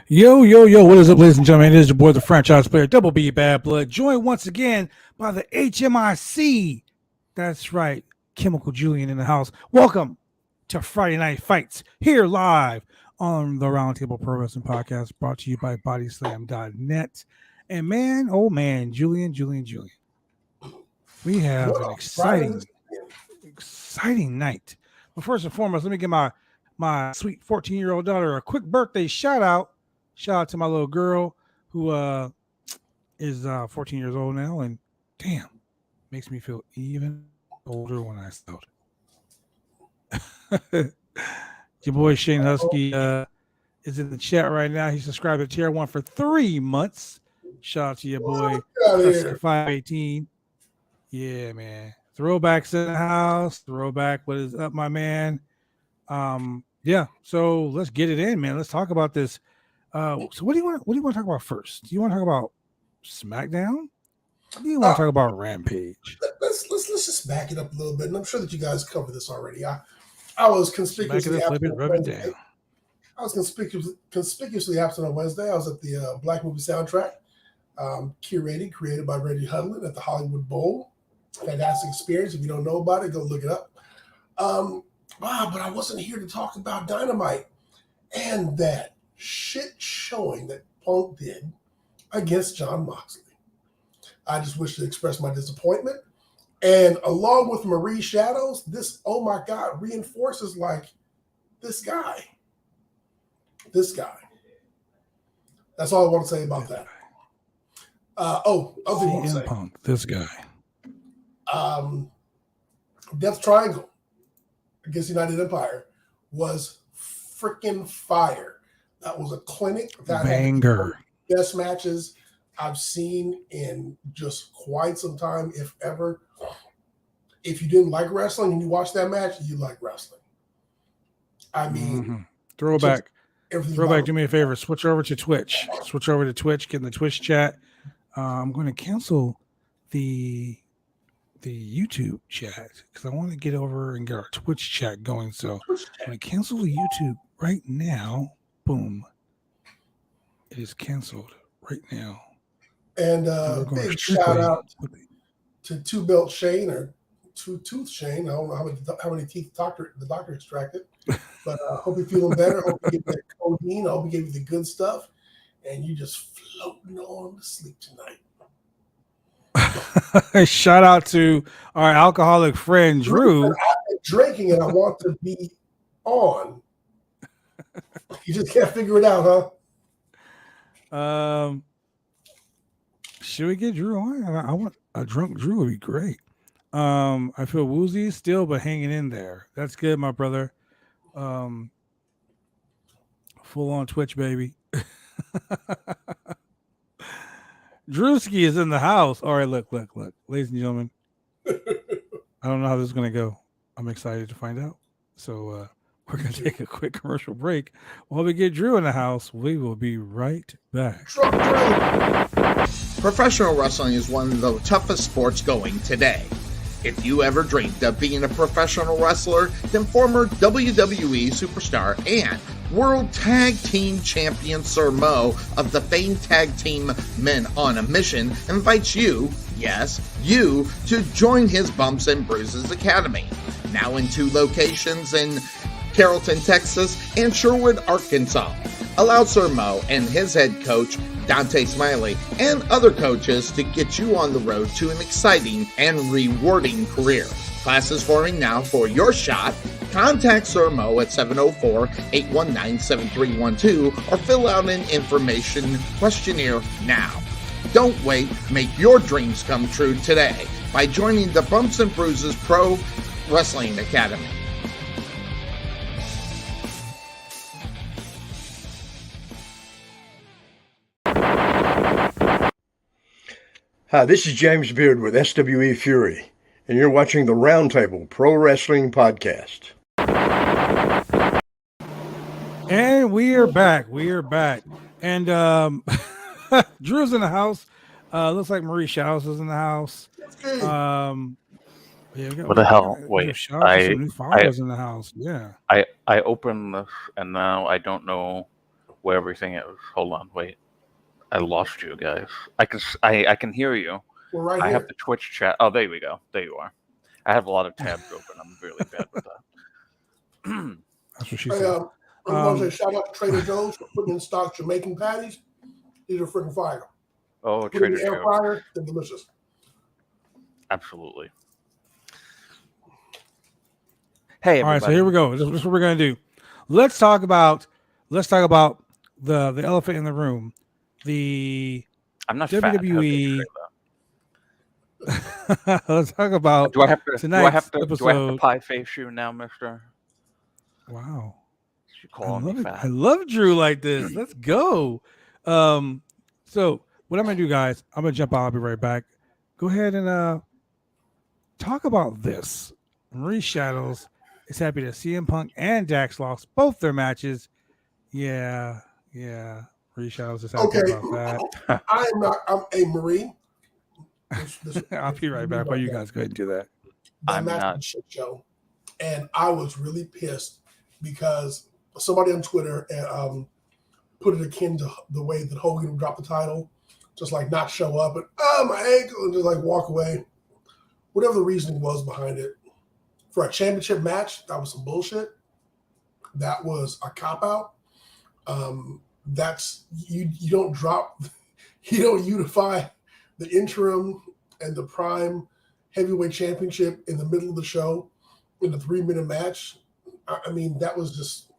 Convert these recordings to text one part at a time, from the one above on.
Yo, yo, yo, what is up, ladies and gentlemen? It is your boy, the franchise player, Double B Bad Blood, joined once again by the HMIC. That's right, Chemical Julian in the house. Welcome to Friday Night Fights, here live on the Roundtable Pro Wrestling Podcast, brought to you by BodySlam.net. And man, oh man, Julian. We have an exciting night. But first and foremost, let me give my sweet 14-year-old daughter a quick birthday shout out. Shout out to my little girl who is 14 years old now, and damn, makes me feel even older when I start. Your boy Shane Husky is in the chat right now. He subscribed to Tier 1 for 3 months. Shout out to your boy Husky 518. Yeah, man. Throwbacks in the house. Throwback. What is up, my man? Yeah. So let's get it in, man. Let's talk about this. So what do you want to talk about first? Do you want to talk about Smackdown? Or do you want to talk about Rampage? Let's just back it up a little bit, and I'm sure that you guys covered this already. I was conspicuously absent on Wednesday. I was conspicuously absent on Wednesday. I was at the Black Movie Soundtrack, created by Randy Hudlin at the Hollywood Bowl. Fantastic experience. If you don't know about it, go look it up. But I wasn't here to talk about Dynamite and that shit showing that Punk did against Jon Moxley. I just wish to express my disappointment. And along with Marie Shadows, this, oh my God, reinforces like this guy. That's all I want to say about that. Other thing I want to say. Punk, this guy. Death Triangle against United Empire was freaking fire. That was a clinic that banger. Had the best matches I've seen in just quite some time, if ever. If you didn't like wrestling and you watched that match, you like wrestling. I mean, Throwback. Do me a favor. Switch over to Twitch. Get in the Twitch chat. I'm going to cancel the YouTube chat because I want to get over and get our Twitch chat going. So I'm going to cancel the YouTube right now. Boom. It is canceled right now. And big shout out to Two Belt Shane or Two Tooth Shane. I don't know how many teeth the doctor extracted, but I hope you're feeling better. Hope you get that codeine. I hope he gave you the good stuff, and you just floating on to sleep tonight. Shout out to our alcoholic friend Drew. I've been drinking and I want to be on. You just can't figure it out, huh? Should we get Drew on? I want a drunk Drew would be great. I feel woozy still, but hanging in there. That's good, my brother. Full on Twitch, baby. Drewski is in the house. All right, look. Ladies and gentlemen, I don't know how this is going to go. I'm excited to find out. So we're going to take a quick commercial break. While we get Drew in the house, we will be right back. Professional wrestling is one of the toughest sports going today. If you ever dreamed of being a professional wrestler, then former WWE superstar and World Tag Team Champion Sir Mo of the famed tag team Men on a Mission invites you, yes, you, to join his Bumps and Bruises Academy. Now in 2 locations in Carrollton, Texas and Sherwood, Arkansas. Allow Sir Mo and his head coach, Dante Smiley, and other coaches to get you on the road to an exciting and rewarding career. Classes forming now for your shot. Contact Sir Mo at 704-819-7312 or fill out an information questionnaire now. Don't wait. Make your dreams come true today by joining the Bumps and Bruises Pro Wrestling Academy. Hi, this is James Beard with SWE Fury, and you're watching the Roundtable Pro Wrestling Podcast. And we are back. And Drew's in the house. Looks like Marie Shadows is in the house. What the hell? Wait, new followers in the house. Yeah. I opened this and now I don't know where everything is. Hold on, wait. I lost you guys. I can hear you. We're right I here. have the Twitch chat. Oh, there we go. There you are. I have a lot of tabs open. I'm really bad with that. That's what she Hey, said. I want to say shout out to Trader Joe's for putting in stock Jamaican patties. These are freaking fire. Oh, Put in Trader the air Joe's. fryer, they're delicious. Absolutely. Hey, everybody. All right, so here we go. This is what we're gonna do. Let's talk about the elephant in the room. I'm not WWE. Fat. Let's talk about. Do I have to? tonight's Do I have to episode. pie face you now, Mister? Wow. You calling me fat? I love Drew like this. Let's go. So what I'm gonna do, guys? I'm gonna jump out. I'll be right back. Go ahead and talk about this. Marie Shadows is happy that CM Punk and Dax lost both their matches. Yeah. Marie Shadows is happy about that. I'm a Marie. I'll be right back. While you guys go ahead and do that. That match was a shit show, and I was really pissed because somebody on Twitter put it akin to the way that Hogan would drop the title, just like not show up and my ankle and just like walk away. Whatever the reasoning was behind it, for a championship match, that was some bullshit. That was a cop out. That's you don't drop, you don't unify the interim and the prime heavyweight championship in the middle of the show in a 3-minute match. I mean, that was just,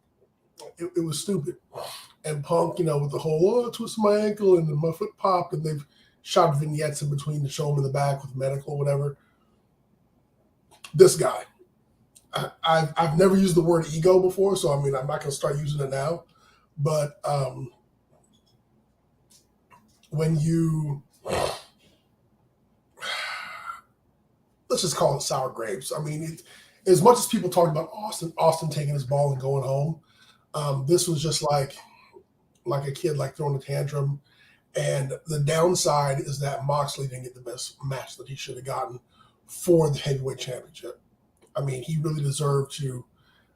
it was stupid. And Punk, with the whole, twist my ankle and my foot popped, and they've shot vignettes in between to show him in the back with medical, whatever. This guy, I've never used the word ego before, so I mean, I'm not going to start using it now. But when you, let's just call it sour grapes. I mean, as much as people talk about Austin taking his ball and going home, this was just like a kid like throwing a tantrum. And the downside is that Moxley didn't get the best match that he should have gotten for the heavyweight championship. I mean, he really deserved to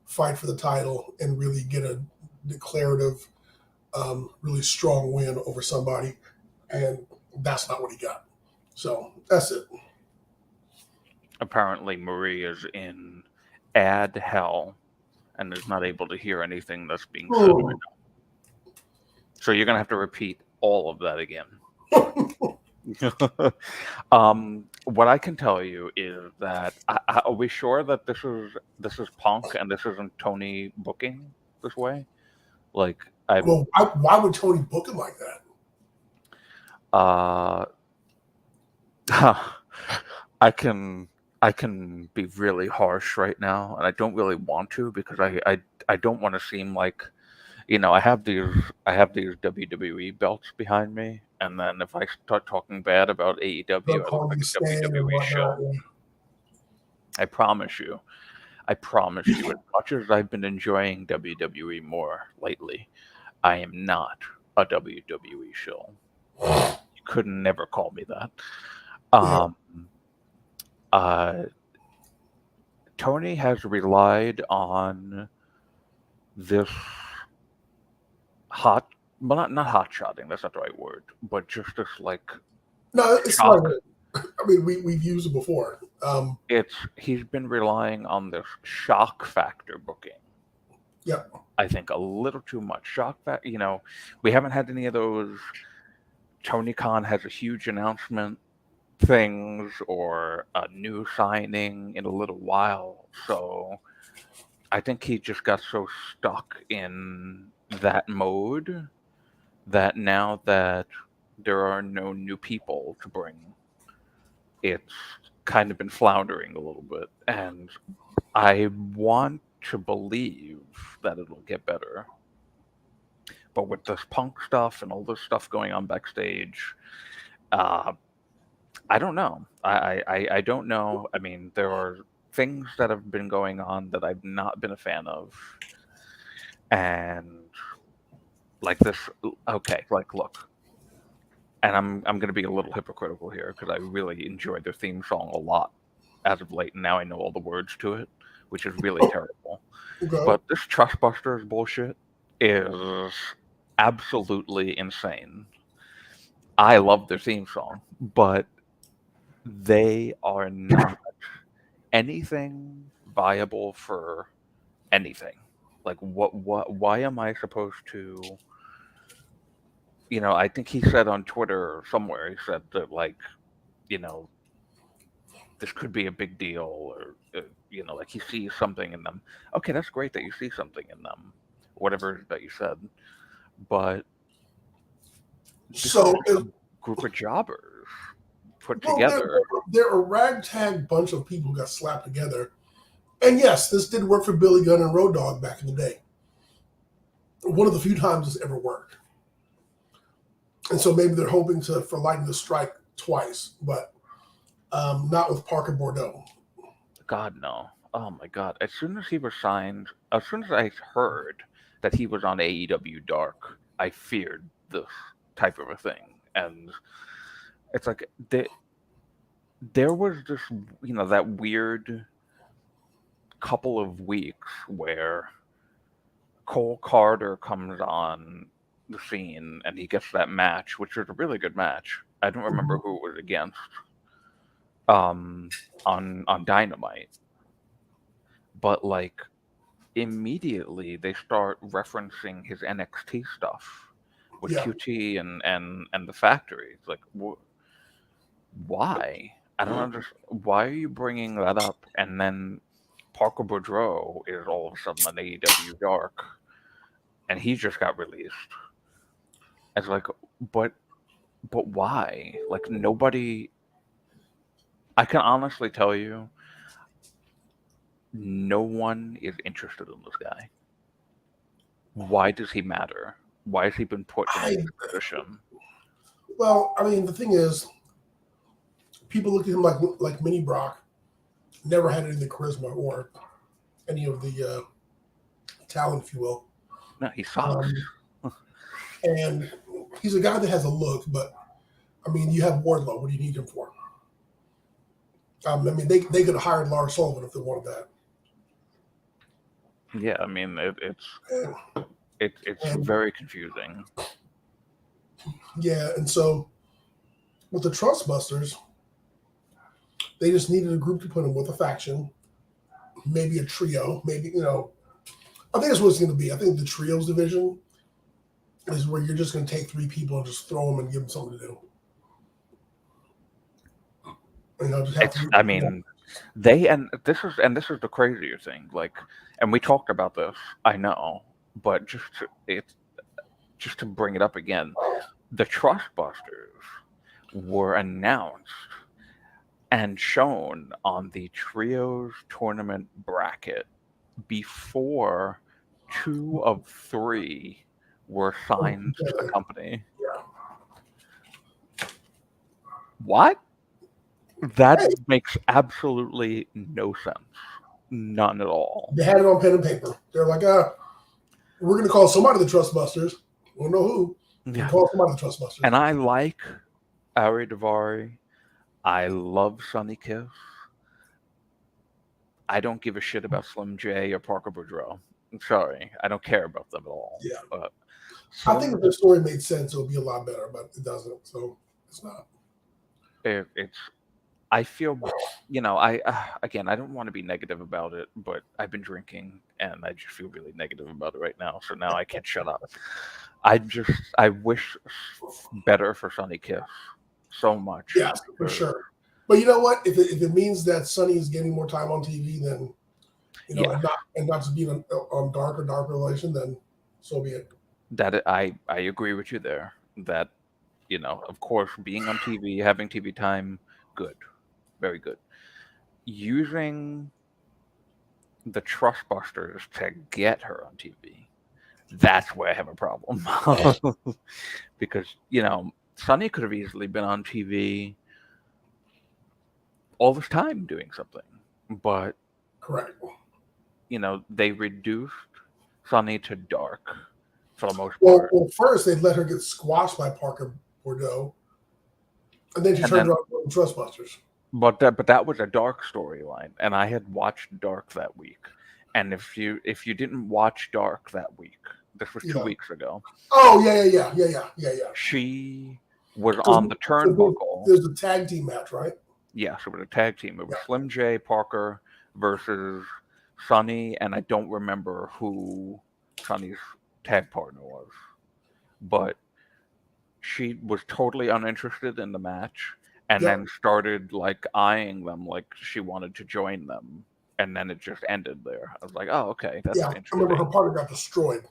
fight for the title and really get a declarative, really strong win over somebody. And that's not what he got. So that's it. Apparently, Marie is in ad hell and is not able to hear anything that's being said right now. So you're going to have to repeat all of that again. What I can tell you is that are we sure that this is Punk and this isn't Tony booking this way? Like, why would Tony book him like that? I can be really harsh right now, and I don't really want to because I don't want to seem like, I have these WWE belts behind me, and then if I start talking bad about AEW, I look like a WWE show. I promise you, as much as I've been enjoying WWE more lately, I am not a WWE show. You could never call me that. Tony has relied on this not hot shotting, that's not the right word, but just this like no, it's like, I mean, we've used it before. He's been relying on this shock factor booking. Yep. I think a little too much shock factor. We haven't had any of those Tony Khan has a huge announcement things or a new signing in a little while. So I think he just got so stuck in that mode that now that there are no new people to bring, it's kind of been floundering a little bit. And I want to believe that it'll get better. But with this Punk stuff and all this stuff going on backstage, I don't know. I don't know. I mean, there are things that have been going on that I've not been a fan of. And like this, okay, like look. And I'm going to be a little hypocritical here because I really enjoyed their theme song a lot as of late. And now I know all the words to it, which is really terrible. Okay. But this Trustbusters bullshit is absolutely insane. I love their theme song, but they are not anything viable for anything. Like, why am I supposed to, I think he said on Twitter or somewhere, he said that, like, this could be a big deal, or, like he sees something in them. Okay, that's great that you see something in them, whatever that you said. But So, a group of jobbers put together. They're a ragtag bunch of people who got slapped together. And yes, this did work for Billy Gunn and Road Dogg back in the day. One of the few times this ever worked. And so maybe they're hoping for lightning to strike twice, but not with Parker Bordeaux. God, no. Oh, my God. As soon as he was signed, as soon as I heard that he was on AEW Dark, I feared this type of a thing. And it's like there was this, that weird couple of weeks where Cole Carter comes on the scene and he gets that match, which was a really good match. I don't remember who it was against. On Dynamite, but like immediately they start referencing his NXT stuff with QT and the Factory. It's like, why? I don't understand. Why are you bringing that up? And then Parker Boudreaux is all of a sudden on AEW Dark, and he just got released. It's like, but why? Like, nobody. I can honestly tell you, no one is interested in this guy. Why does he matter? Why has he been put in this position? Well, I mean, the thing is, people look at him like Mini Brock, never had any of the charisma or any of the talent, if you will. No, he sucks. And he's a guy that has a look, but, I mean, you have Wardlow. What do you need him for? I mean, they could have hired Lars Sullivan if they wanted that. Yeah, I mean, it's very confusing. Yeah, and so with the Trustbusters, they just needed a group to put him with, a faction, maybe a trio, maybe, I think that's what it's going to be. I think the trios division is where you're just going to take three people and just throw them and give them something to do. I mean, this is the crazier thing. Like, and we talked about this, I know, but just to bring it up again, the Trustbusters were announced and shown on the Trios tournament bracket before 2 of 3 were signed to the company. What? That makes absolutely no sense. None at all. They had it on pen and paper. They're like, we're going to call somebody the Trustbusters. We don't know who. Yeah. Call somebody the Trustbusters. And I like Ari Daivari. I love Sonny Kiss. I don't give a shit about Slim J or Parker Boudreaux. I'm sorry. I don't care about them at all. Yeah. But I think if the story made sense, it would be a lot better, but it doesn't. So it's not. I feel, I don't want to be negative about it, but I've been drinking and I just feel really negative about it right now. So now I can't shut up. I wish better for Sonny Kiss so much. Yeah, for sure. But you know what? If it means that Sonny is getting more time on TV, then, and not just being on Dark or Dark Relation, then so be it. That I agree with you there. That, of course, being on TV, having TV time, good. Very good. Using the Trustbusters to get her on TV, that's where I have a problem. Because, Sonny could have easily been on TV all this time doing something. But, correct. They reduced Sonny to Dark for the most part. Well, first they let her get squashed by Parker Boudreaux, and then she turned around to Trustbusters. But that was a Dark storyline, and I had watched Dark that week. And if you didn't watch Dark that week, This was 2 weeks ago. Oh, yeah. She was on the turnbuckle. There's a tag team match, right? Yes, it was a tag team. It was Slim J. Parker versus Sonny, and I don't remember who Sonny's tag partner was. But she was totally uninterested in the match, and then started like eyeing them like she wanted to join them, and then it just ended there. I was like, oh, okay, that's interesting. I remember her partner got destroyed.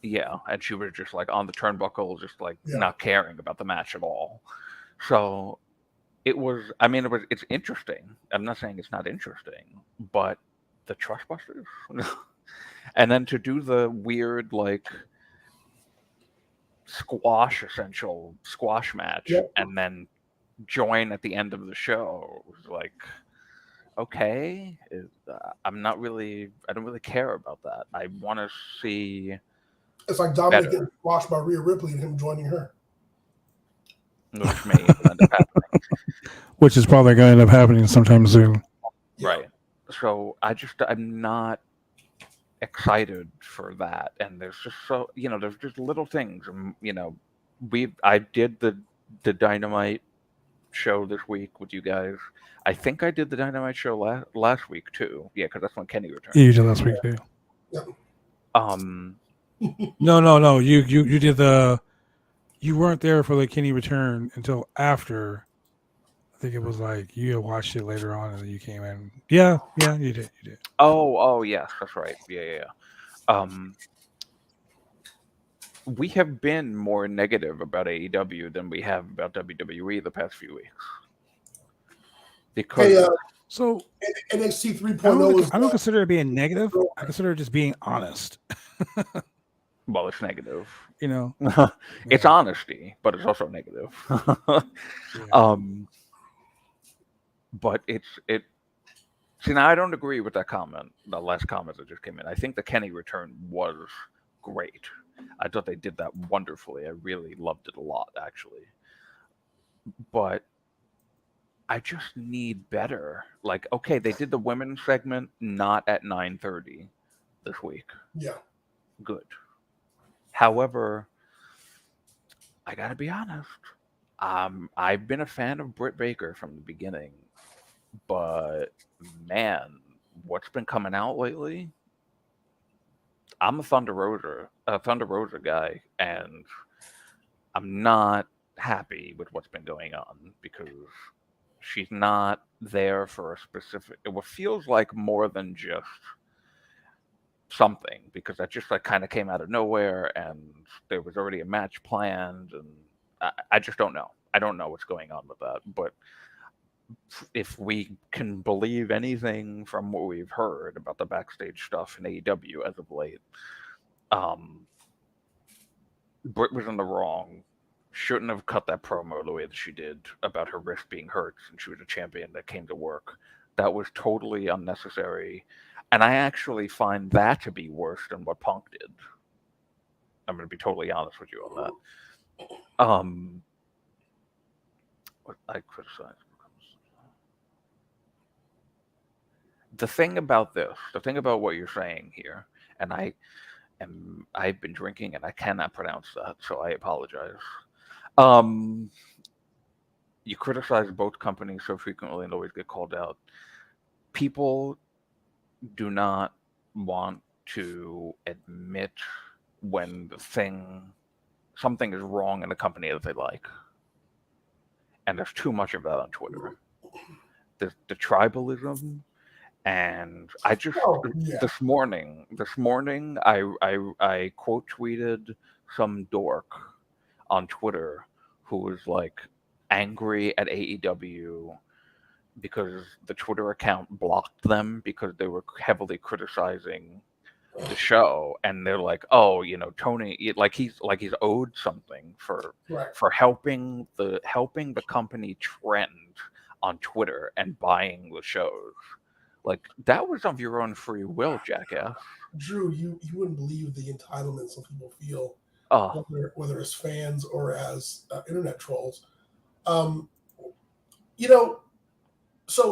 Yeah, and she was just like on the turnbuckle, just like not caring about the match at all. So it's interesting. I'm not saying it's not interesting, but the Trustbusters, and then to do the weird like squash match, and then join at the end of the show was like, okay, I don't really care about that. I want to see. It's like Dominic getting squashed by Rhea Ripley and him joining her. Which may end up happening. Which is probably going to end up happening sometime soon. Right. So I'm not excited for that. And there's just there's just little things. I did the Dynamite show this week with you guys. I think I did the Dynamite show last week too. Yeah, because that's when Kenny returned. You did last week too. Yep. No. You did you weren't there for the Kenny return until after. I think it was like you had watched it later on and then you came in. Yeah, you did. Oh, yes, that's right. Yeah. We have been more negative about AEW than we have about WWE the past few weeks. Because so NXT 3.0 I don't consider it being negative. I consider it just being honest. Well, it's negative. It's honesty, but it's also negative. But see, now I don't agree with that comment, the last comment that just came in. I think the Kenny return was great. I thought they did that wonderfully. I really loved it a lot, actually. But I just need better. Like, okay, they did the women's segment not at 9:30 this week. Yeah. Good. However, I gotta be honest. I've been a fan of Britt Baker from the beginning, but man, what's been coming out lately? I'm a Thunder Rosa guy, and I'm not happy with what's been going on because she's not there for a specific. It feels like more than just something, because that just like kind of came out of nowhere, and there was already a match planned, and I just don't know. I don't know what's going on with that, but if we can believe anything from what we've heard about the backstage stuff in AEW as of late, Britt was in the wrong. Shouldn't have cut that promo the way that she did about her wrist being hurt since she was a champion that came to work. That was totally unnecessary. And I actually find that to be worse than what Punk did. I'm going to be totally honest with you on that. What I criticize. The thing about what you're saying here, and I've been drinking and I cannot pronounce that, so I apologize. You criticize both companies so frequently and always get called out. People do not want to admit when something is wrong in a company that they like. And there's too much of that on Twitter. The tribalism. And I just this morning I quote tweeted some dork on Twitter who was like angry at AEW because the Twitter account blocked them because they were heavily criticizing the show, and they're like, oh, Tony, like he's owed something for helping the company trend on Twitter and buying the shows. Like, that was of your own free will, jackass. Drew, you wouldn't believe the entitlement some people feel, whether as fans or as internet trolls. So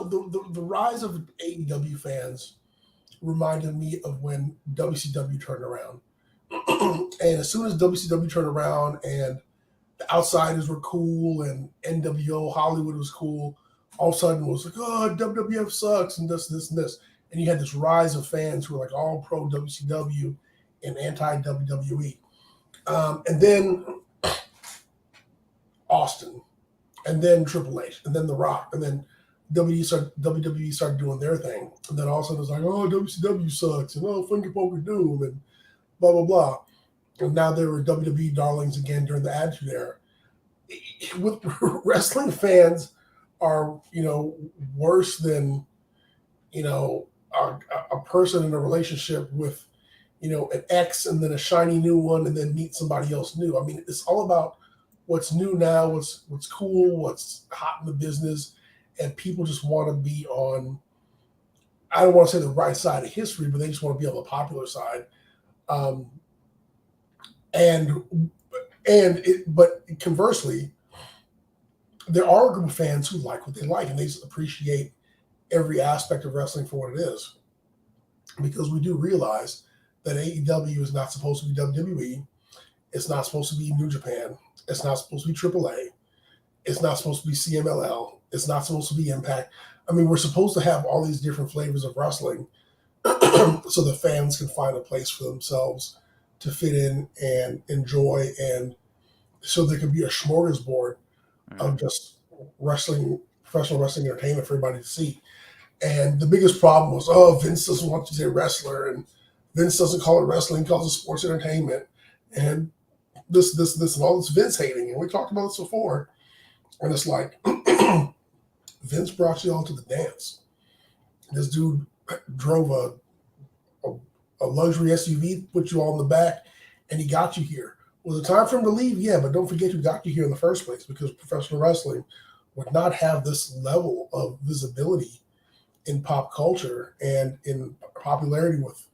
the rise of AEW fans reminded me of when WCW turned around, And as soon as WCW turned around and the Outsiders were cool and NWO Hollywood was cool, all of a sudden it was like, oh, WWF sucks and this, and this. And you had this rise of fans who were like all pro WCW and anti WWE. And then Austin, and then Triple H, and then The Rock, and then WWE started doing their thing. And then all of a sudden it's like, oh, WCW sucks, and oh, Finger Poker Doom, and blah, blah, blah. And now there were WWE darlings again during the Attitude Era. With wrestling fans are, worse than, a person in a relationship with, an ex and then a shiny new one and then meet somebody else new. I mean, it's all about what's new now, what's cool, what's hot in the business, and people just want to be on, I don't want to say the right side of history, but they just want to be on the popular side. But conversely, there are a group of fans who like what they like, and they just appreciate every aspect of wrestling for what it is. Because we do realize that AEW is not supposed to be WWE. It's not supposed to be New Japan. It's not supposed to be AAA. It's not supposed to be CMLL. It's not supposed to be Impact. I mean, we're supposed to have all these different flavors of wrestling so the fans can find a place for themselves to fit in and enjoy, and so there could be a smorgasbord of just wrestling, professional wrestling entertainment for everybody to see. And the biggest problem was, Vince doesn't want you to say wrestler, and Vince doesn't call it wrestling, he calls it sports entertainment, and this, and all this Vince hating. And we talked about this before, and it's like, Vince brought you all to the dance. This dude drove a luxury SUV, put you all in the back, and he got you here. Was it time for him to leave? Yeah, but don't forget who got you here in the first place, because professional wrestling would not have this level of visibility in pop culture and in popularity with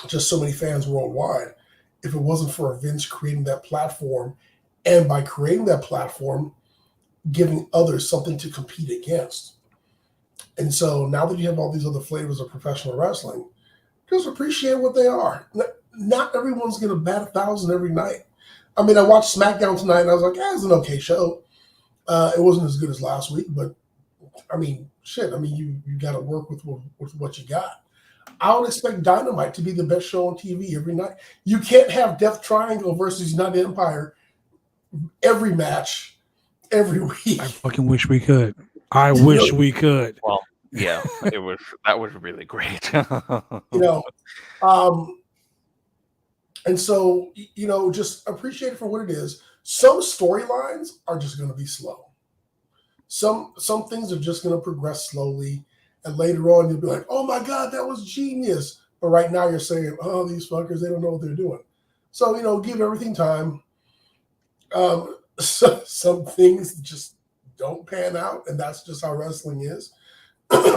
just so many fans worldwide if it wasn't for Vince creating that platform, and by creating that platform, giving others something to compete against. And so now that you have all these other flavors of professional wrestling, just appreciate what they are. Not everyone's going to bat 1,000 every night. I mean, I watched Smackdown tonight, and I was like, it's an okay show. It wasn't as good as last week, but I mean, shit. I mean, you got to work with what you got. I would expect Dynamite to be the best show on TV every night. You can't have Death Triangle versus United Empire every match, every week. I fucking wish we could. I wish we could. Well, yeah, that was really great. And so, just appreciate it for what it is. Some storylines are just going to be slow. Some things are just going to progress slowly, and later on you'll be like, "Oh my God, that was genius!" But right now you're saying, "Oh, these fuckers, they don't know what they're doing." So give everything time. Some things just don't pan out, and that's just how wrestling is.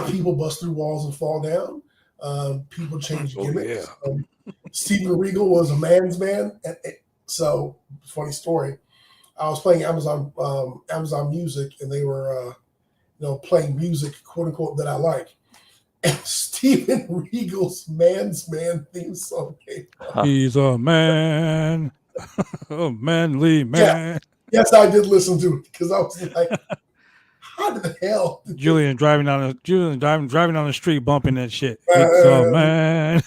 People bust through walls and fall down. People change gimmicks. Yeah. Steven Regal was a man's man. So, funny story. I was playing Amazon Music, and they were, playing music, quote unquote, that I like. And Steven Regal's Man's Man theme song came on. He's a man, a manly man. Yeah. Yes, I did listen to it because I was like, how the hell? Julian driving down the street, bumping that shit. It's a man.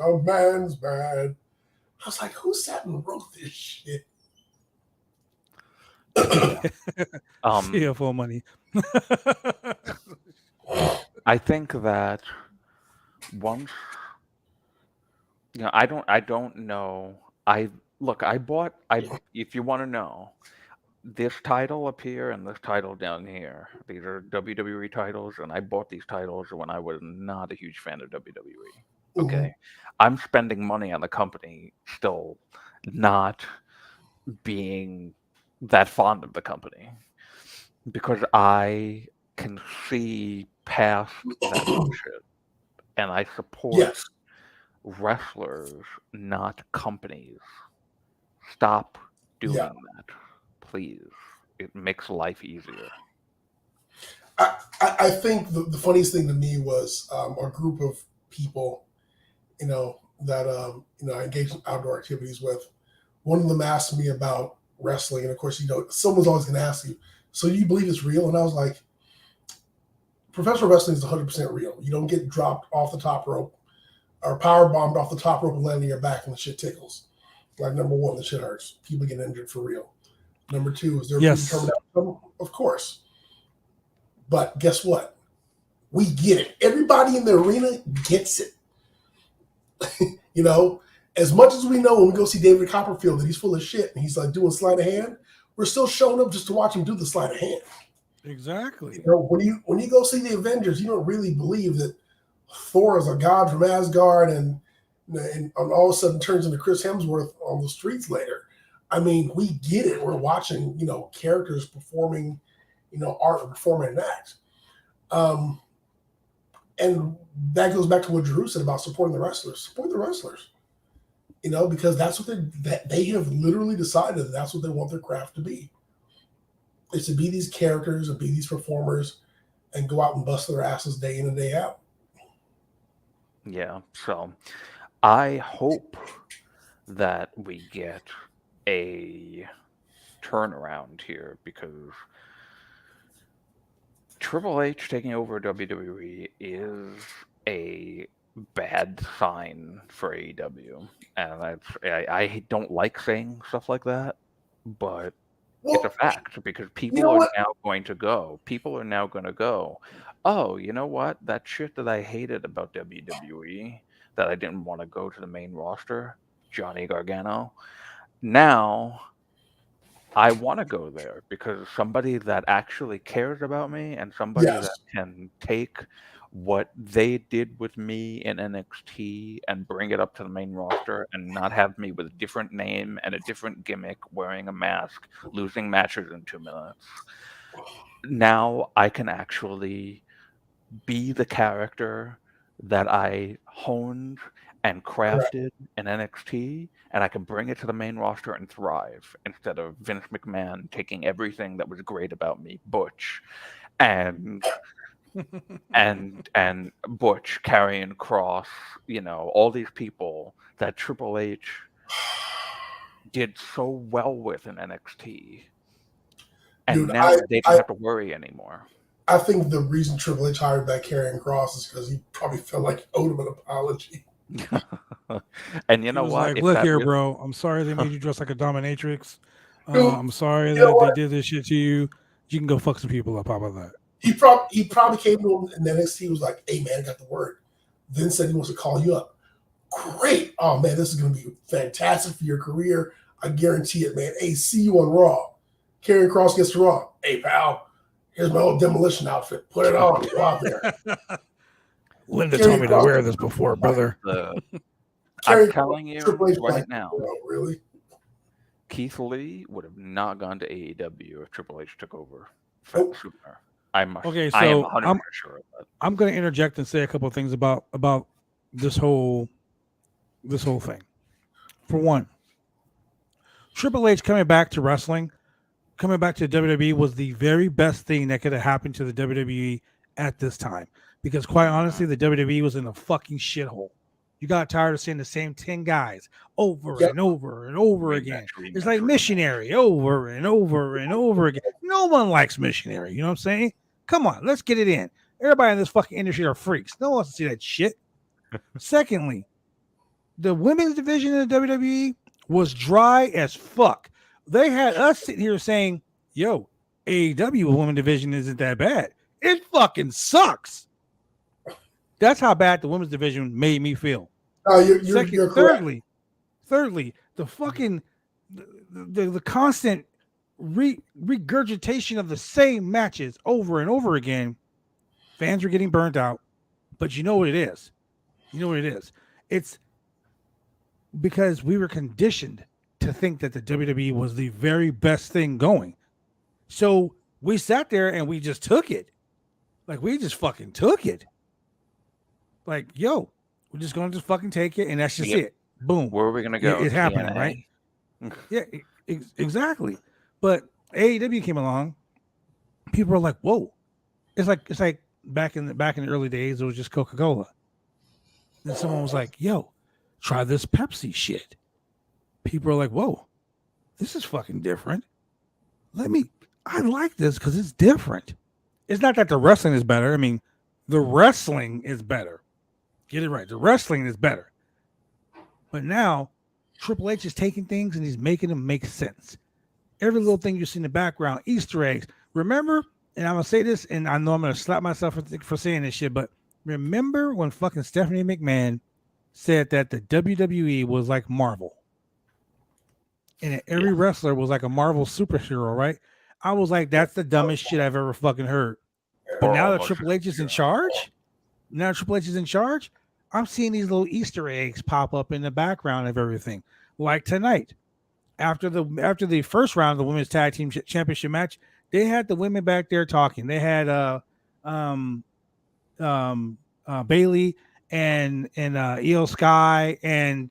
A man's man. I was like, who sat and wrote this shit? CFO money. I think that once, I don't know. If you want to know, this title up here and this title down here, these are WWE titles, and I bought these titles when I was not a huge fan of WWE. Okay. Mm-hmm. I'm spending money on the company, still not being that fond of the company, because I can see past that bullshit, and I support wrestlers, not companies. Stop doing that, please. It makes life easier. I think the funniest thing to me was a group of people that I engage in outdoor activities with. One of them asked me about wrestling, and of course, someone's always going to ask you, so you believe it's real? And I was like, professional wrestling is 100% real. You don't get dropped off the top rope or power bombed off the top rope and land on your back and the shit tickles. Like, number one, the shit hurts. People get injured for real. Number two, is there predetermined outcome? Of course. But guess what? We get it. Everybody in the arena gets it. As much as we know when we go see David Copperfield that he's full of shit and he's like doing sleight of hand, we're still showing up just to watch him do the sleight of hand. Exactly. When you go see the Avengers, you don't really believe that Thor is a god from Asgard and all of a sudden turns into Chris Hemsworth on the streets later. I mean, we get it. We're watching, characters performing, art and performing an act. And that goes back to what Drew said about supporting the wrestlers. Support the wrestlers. Because that's what they have literally decided that's what they want their craft to be. Is to be these characters and be these performers and go out and bust their asses day in and day out. Yeah, so I hope that we get a turnaround here because Triple H taking over WWE is a bad sign for AEW. And I don't like saying stuff like that, but it's a fact because people are now going to go. People are now going to go, oh, you know what? That shit that I hated about WWE, that I didn't want to go to the main roster, Johnny Gargano, now I want to go there because somebody that actually cares about me and somebody that can take what they did with me in NXT and bring it up to the main roster and not have me with a different name and a different gimmick, wearing a mask, losing matches in 2 minutes. Now I can actually be the character that I honed and crafted in NXT, and I can bring it to the main roster and thrive instead of Vince McMahon taking everything that was great about me, Butch, and Butch, Karrion Kross, all these people that Triple H did so well with in NXT. And now they don't have to worry anymore. I think the reason Triple H hired back Karrion Kross is because he probably felt like he owed him an apology. And you know what? Like, look here, bro. I'm sorry they made you dress like a dominatrix. I'm sorry that they did this shit to you. You can go fuck some people up. How about that? He probably came to him in NXT. He was like, "Hey man, I got the word." Then said he wants to call you up. Great. Oh man, this is going to be fantastic for your career. I guarantee it, man. Hey, see you on Raw. Karrion Kross gets to Raw. Hey pal, here's my old demolition outfit. Put it on. Go out there. Linda told me to wear this before, brother. I'm telling you right now. Really? Keith Lee would have not gone to AEW if Triple H took over. Nope. I am 100% sure of that. I'm going to interject and say a couple of things about this whole thing. For one, Triple H coming back to wrestling, coming back to WWE was the very best thing that could have happened to the WWE at this time. Because quite honestly, the WWE was in a fucking shithole. You got tired of seeing the same 10 guys over and over and over again. It's like missionary over and over and over again. No one likes missionary. You know what I'm saying? Come on, let's get it in. Everybody in this fucking industry are freaks. No one wants to see that shit. Secondly, the women's division in the WWE was dry as fuck. They had us sitting here saying, yo, AEW women's division isn't that bad. It fucking sucks. That's how bad the women's division made me feel. You're correct. Thirdly, the fucking the constant regurgitation of the same matches over and over again. Fans are getting burnt out, but you know what it is. It's because we were conditioned to think that the WWE was the very best thing going. So we sat there and we just took it. Like, we just fucking took it. Like, yo, we're just going to just fucking take it, and that's just it. Boom. Where are we going to go? It's happening, right? Yeah, exactly. But AEW came along. People were like, whoa. It's like back in the early days, it was just Coca-Cola. Then someone was like, yo, try this Pepsi shit. People are like, whoa, this is fucking different. I like this because it's different. It's not that the wrestling is better. I mean, the wrestling is better. Get it right. The wrestling is better. But now, Triple H is taking things and he's making them make sense. Every little thing you see in the background, Easter eggs. Remember, and I'm going to say this, and I know I'm going to slap myself for saying this shit, but remember when fucking Stephanie McMahon said that the WWE was like Marvel? And that every wrestler was like a Marvel superhero, right? I was like, that's the dumbest shit I've ever fucking heard. But now that Triple H is in charge, I'm seeing these little Easter eggs pop up in the background of everything. Like tonight, after the first round of the women's tag team championship match, they had the women back there talking. They had Bailey and Io Sky and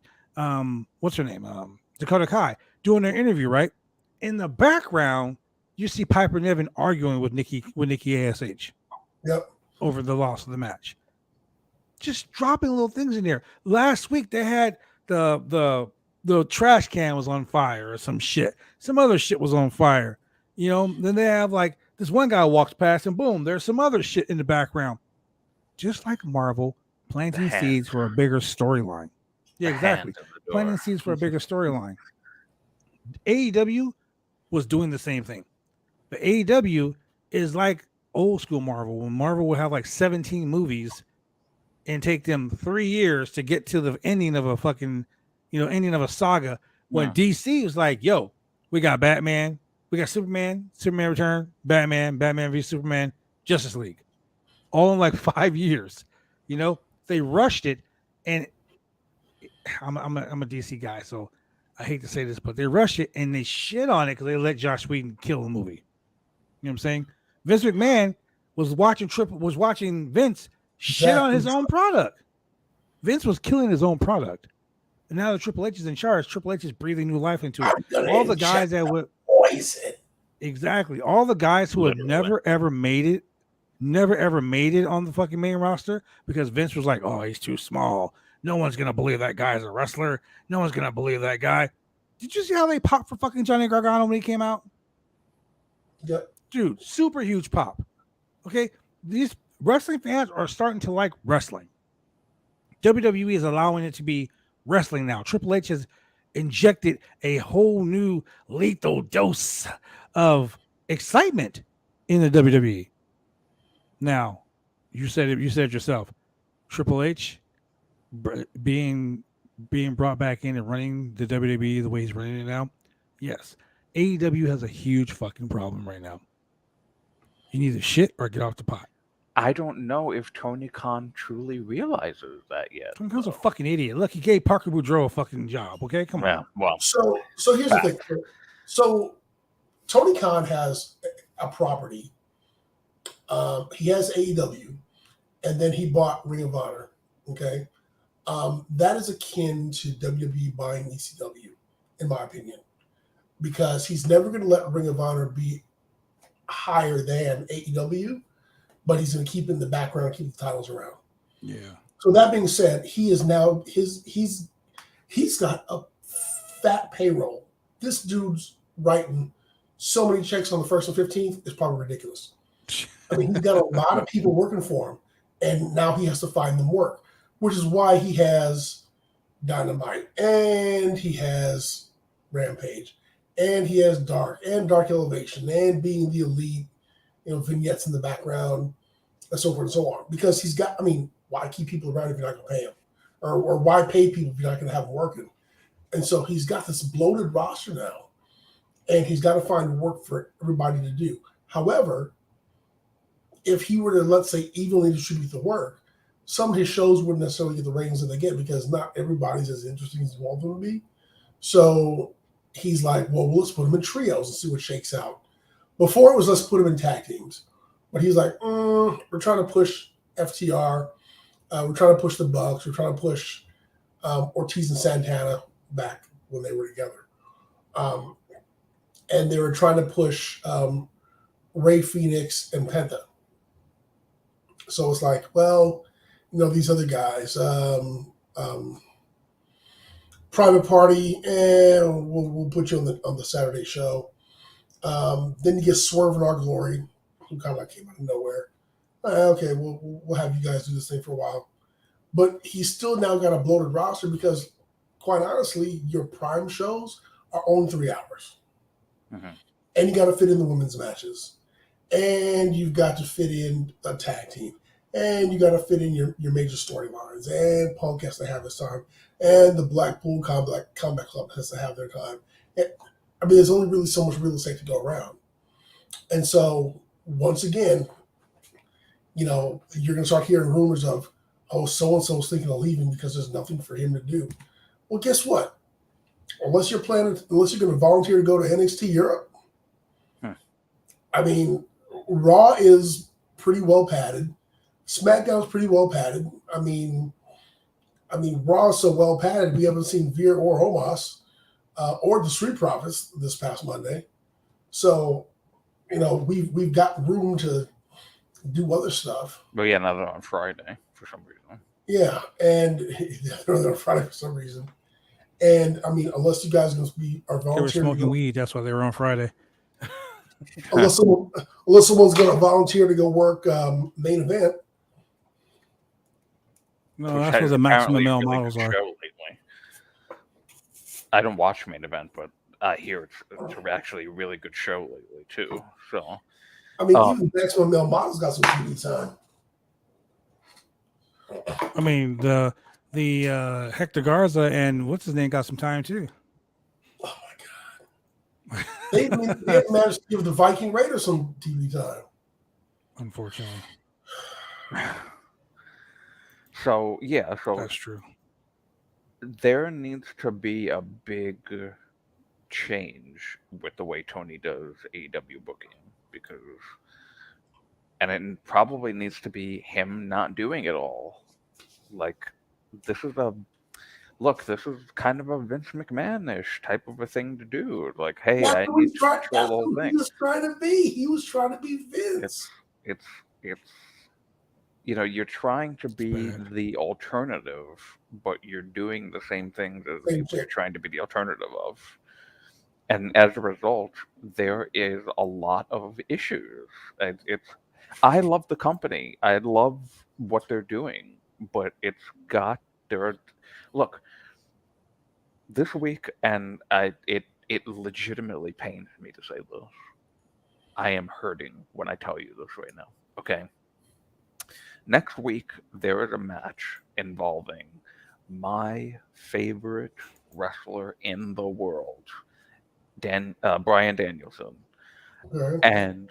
what's her name? Dakota Kai doing their interview, right? In the background, you see Piper Niven arguing with Nikki ASH. Yep. Over the loss of the match. Just dropping little things in there. Last week they had the trash can was on fire or some shit. Some other shit was on fire. You know, then they have like this one guy walks past and boom, there's some other shit in the background. Just like Marvel, planting seeds for a bigger storyline. Yeah, exactly. Planting seeds for a bigger storyline. AEW was doing the same thing. But AEW is like old school Marvel, when Marvel would have like 17 movies and take them 3 years to get to the ending of a fucking, ending of a saga. When DC was like, yo, we got Batman, we got Superman Return, Batman v Superman, Justice League, all in like 5 years. They rushed it, and I'm a DC guy, so I hate to say this, but they rushed it and they shit on it because they let Joss Whedon kill the movie. You know what I'm saying? Vince McMahon was watching Vince shit on his own product. Vince was killing his own product. And now that Triple H is in charge, Triple H is breathing new life into it. All the guys that would poison. Exactly. All the guys who have never ever made it on the fucking main roster because Vince was like, oh, he's too small. No one's gonna believe that guy's a wrestler. No one's gonna believe that guy. Did you see how they popped for fucking Johnny Gargano when he came out? Yep. Dude, super huge pop. Okay, these wrestling fans are starting to like wrestling. WWE is allowing it to be wrestling now. Triple H has injected a whole new lethal dose of excitement in the WWE. Now, you said it yourself. Triple H being brought back in and running the WWE the way he's running it now. Yes, AEW has a huge fucking problem right now. You need to shit or get off the pot. I don't know if Tony Khan truly realizes that yet. Tony Khan's a fucking idiot. Look, he gave Parker Boudreaux a fucking job. Okay, come on. Well, so here's the thing. So Tony Khan has a property. He has AEW, and then he bought Ring of Honor. Okay, that is akin to WWE buying ECW, in my opinion, because he's never going to let Ring of Honor be higher than AEW, but he's going to keep it in the background, keep the titles around. Yeah. So that being said, he is now he's got a fat payroll. This dude's writing so many checks on the 1st and 15th, it's probably ridiculous. I mean, he's got a lot of people working for him, and now he has to find them work, which is why he has Dynamite, and he has Rampage, and he has Dark Elevation, and Being the Elite, vignettes in the background, and so forth and so on. Because he's got, why keep people around if you're not going to pay them? Or why pay people if you're not going to have them working? And so he's got this bloated roster now, and he's got to find work for everybody to do. However, if he were to, let's say, evenly distribute the work, some of his shows wouldn't necessarily get the ratings that they get because not everybody's as interesting as he wants them to be. So he's like, well, let's put them in trios and see what shakes out. Before it was let's put them in tag teams. But he's like, we're trying to push FTR. We're trying to push the Bucks. We're trying to push Ortiz and Santana back when they were together. And they were trying to push Ray Phoenix and Penta. So it's like, well, these other guys, Private Party, and we'll put you on the Saturday show. Then you get Swerve in Our Glory, who kind of like came out of nowhere. Okay, we'll have you guys do this thing for a while. But he's still now got a bloated roster because, quite honestly, your prime shows are only 3 hours. Mm-hmm. And you got to fit in the women's matches. And you've got to fit in a tag team. And you got to fit in your major storylines. And Punk has to have his time. And the Blackpool Combat Club has to have their time. And, there's only really so much real estate to go around. And so, once again, you're going to start hearing rumors of, oh, so-and-so is thinking of leaving because there's nothing for him to do. Well, guess what? Unless you're going to volunteer to go to NXT Europe, Raw is pretty well padded. SmackDown's pretty well padded. Raw is so well padded, we haven't seen Veer or Omos or the Street Profits this past Monday. So, we've got room to do other stuff. But yeah, now they're on Friday for some reason. Yeah, and they're on Friday for some reason. And unless you guys are going to are volunteering, they were smoking weed. That's why they were on Friday. unless someone's going to volunteer to go work main event. No, that's what the maximum male models are. I don't watch main event, but I hear it's actually a really good show lately too. So, even maximum male models got some TV time. The Hector Garza and what's his name got some time too. Oh my god! They managed to give the Viking Raiders some TV time. Unfortunately. So that's true. There needs to be a big change with the way Tony does AEW booking and it probably needs to be him not doing it all. Like this is kind of a Vince McMahon-ish type of a thing to do. Like, hey, I need to control the whole thing. He was trying to be Vince. It's you're trying to be the alternative, but you're doing the same things as the people you're trying to be the alternative of. And as a result, there is a lot of issues. I love the company. I love what they're doing, but look, this week, and it legitimately pains me to say this. I am hurting when I tell you this right now. Okay. Next week, there is a match involving my favorite wrestler in the world, Bryan Danielson. Okay. And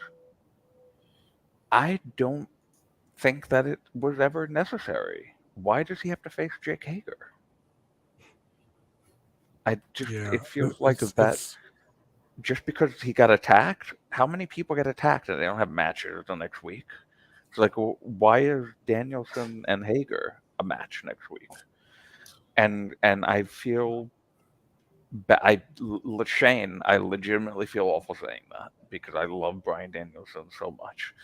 I don't think that it was ever necessary. Why does he have to face Jake Hager? It feels like that just because he got attacked. How many people get attacked and they don't have matches the next week? It's like, why is Danielson and Hager a match next week? And I feel Shane, I legitimately feel awful saying that because I love Bryan Danielson so much,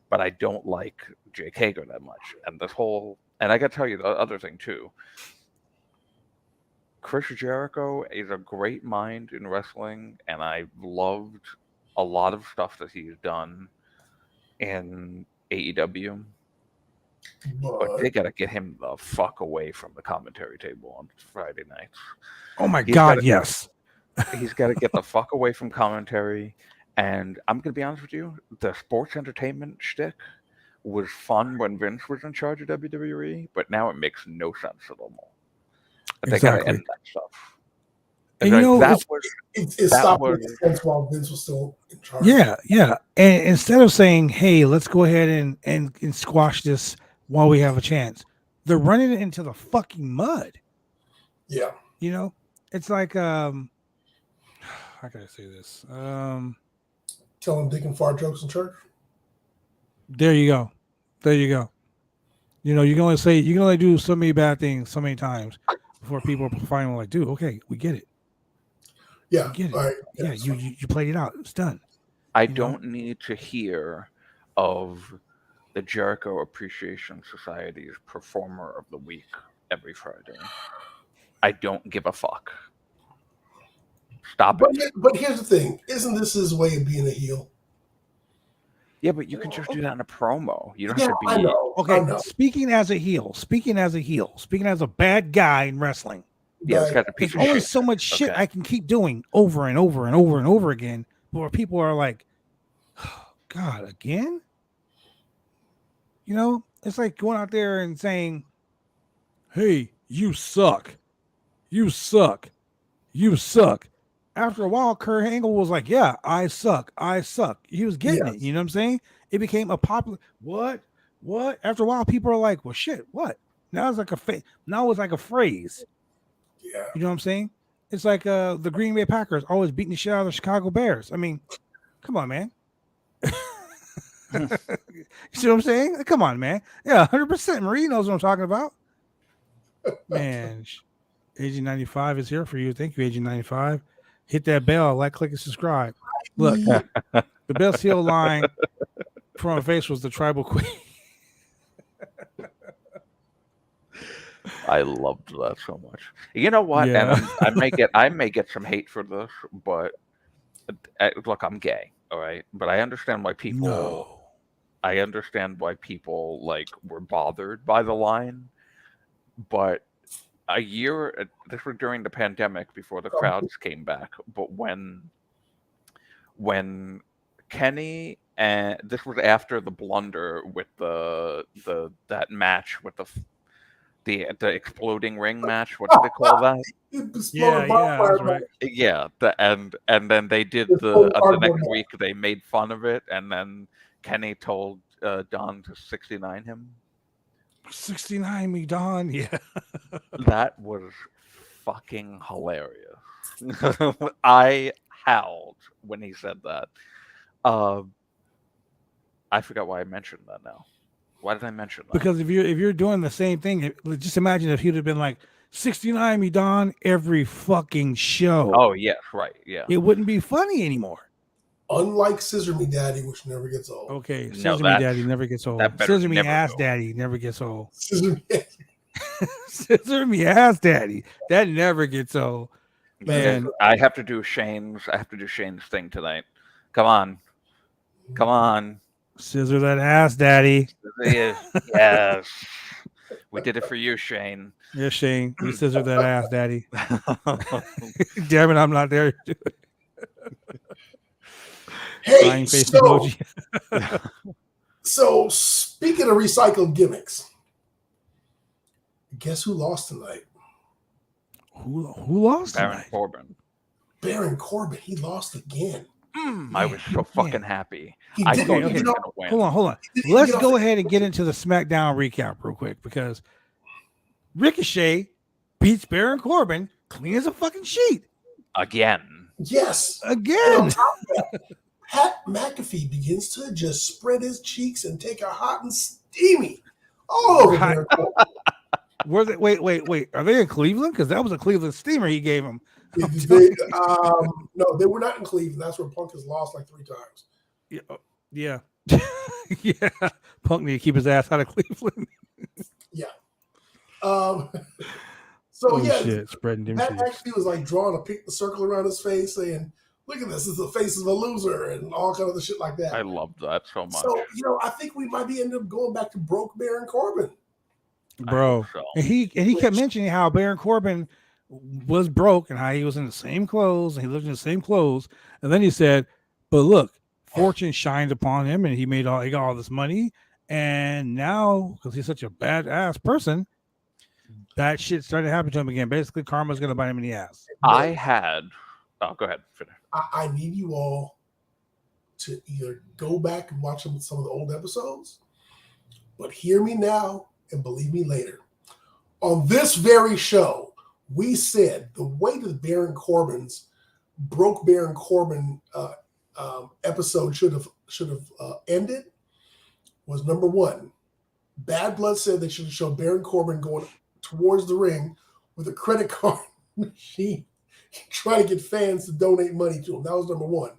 but I don't like Jake Hager that much. And I got to tell you the other thing too. Chris Jericho is a great mind in wrestling, and I loved a lot of stuff that he's done in AEW. But they got to get him the fuck away from the commentary table on Friday nights. Oh my God, yes. He's got to get the fuck away from commentary. And I'm going to be honest with you, the sports entertainment shtick was fun when Vince was in charge of WWE, but now it makes no sense at all. But they got to end that stuff. And it stopped making sense while Vince was still in charge. Yeah. And instead of saying, hey, let's go ahead and squash this while we have a chance, they're running it into the fucking mud. Yeah. It's like, how can I say this? Telling dick and fart jokes in church. There you go. You can only do so many bad things so many times before people finally like, dude, okay, we get it. Yeah. We get it. All right. Yeah, you played it out. It's done. I don't need to hear of the Jericho Appreciation Society's Performer of the Week every Friday. I don't give a fuck. Stop it. But here's the thing. Isn't this his way of being a heel? Yeah, but you can just do that in a promo. You don't Yeah, have to be. I know. Okay, I know. speaking as a bad guy in wrestling. Yeah, it's got a piece There's of only shit. so much shit Okay. I can keep doing over and over and over and over again, where people are like, oh, God, again? You know, it's like going out there and saying, hey, you suck. You suck. You suck. After a while, Kurt Angle was like, yeah, I suck. I suck. He was getting it. You know what I'm saying? It became a popular, what? After a while, people are like, well, shit, what? Now it's like now it's like a phrase. Yeah. You know what I'm saying? It's like the Green Bay Packers always beating the shit out of the Chicago Bears. I mean, come on, man. You see what I'm saying? Come on, man. Yeah, 100%. Marie knows what I'm talking about. Man, Agent 95 is here for you. Thank you, Agent 95. Hit that bell, like, click, and subscribe. Look, the best heel line from her face was the tribal queen. I loved that so much. You know what? Yeah. And I may get some hate for this, but look, I'm gay, all right. But I understand why people. No. I understand why people like were bothered by the line, but this was during the pandemic before the crowds came back. But when Kenny, and this was after the blunder with that match with the exploding ring match. What do they call that? Yeah, that's right. Yeah, and then they did the next week they made fun of it, and then Kenny told Don to 69 him. 69 me, Don. Yeah. That was fucking hilarious. I howled when he said that. I forgot why I mentioned that now. Why did I mention that? Because if you're doing the same thing, just imagine if he'd have been like 69 me, Don, every fucking show. Oh yes, right, yeah. It wouldn't be funny anymore. Unlike Scissor Me Daddy, which never gets old. Okay, No, Scissor Me Daddy never gets old. Scissor Me Ass go. Daddy never gets old. Scissor Me. Scissor Me Ass Daddy, that never gets old. Man, I have to do Shane's thing tonight. Come on. Scissor that ass, Daddy. Yes. We did it for you, Shane. Yeah, Shane. We scissor that ass, Daddy. Damn it, I'm not there. Hey, face emoji. So speaking of recycled gimmicks, guess who lost tonight? Who lost Baron tonight? Corbin. Baron Corbin. He lost again. I was so fucking happy. He I did. thought he was You know, going to win. Hold on. Let's go ahead and get into the SmackDown recap real quick because Ricochet beats Baron Corbin clean as a fucking sheet. Again. Yes. Again. And on top of that, Pat McAfee begins to just spread his cheeks and take a hot and steamy all over Baron Corbin. Were they, wait. Are they in Cleveland? Because that was a Cleveland steamer he gave him. No, they were not in Cleveland. That's where Punk has lost like 3 times. Yeah. Yeah. Punk need to keep his ass out of Cleveland. Yeah. Shit, spreading them Pat cheeks. actually was like drawing a circle around his face saying, look at this is the face of a loser and all kind of the shit like that. I loved that so much. So, I think we might be ending up going back to broke Baron Corbin. Bro. So. And he kept mentioning how Baron Corbin was broke and how he was in the same clothes and he lived in the same clothes. And then he said, but look, fortune shined upon him and he got all this money. And now, because he's such a badass person, that shit started happening to him again. Basically, karma's going to bite him in the ass. Go ahead. Finish. I need you all to either go back and watch some of the old episodes, but hear me now and believe me later. On this very show, we said the way that Baron Corbin's broke Baron Corbin episode should have ended was number 1. Bad Blood said they should have shown Baron Corbin going towards the ring with a credit card machine, trying to get fans to donate money to him. That was number 1.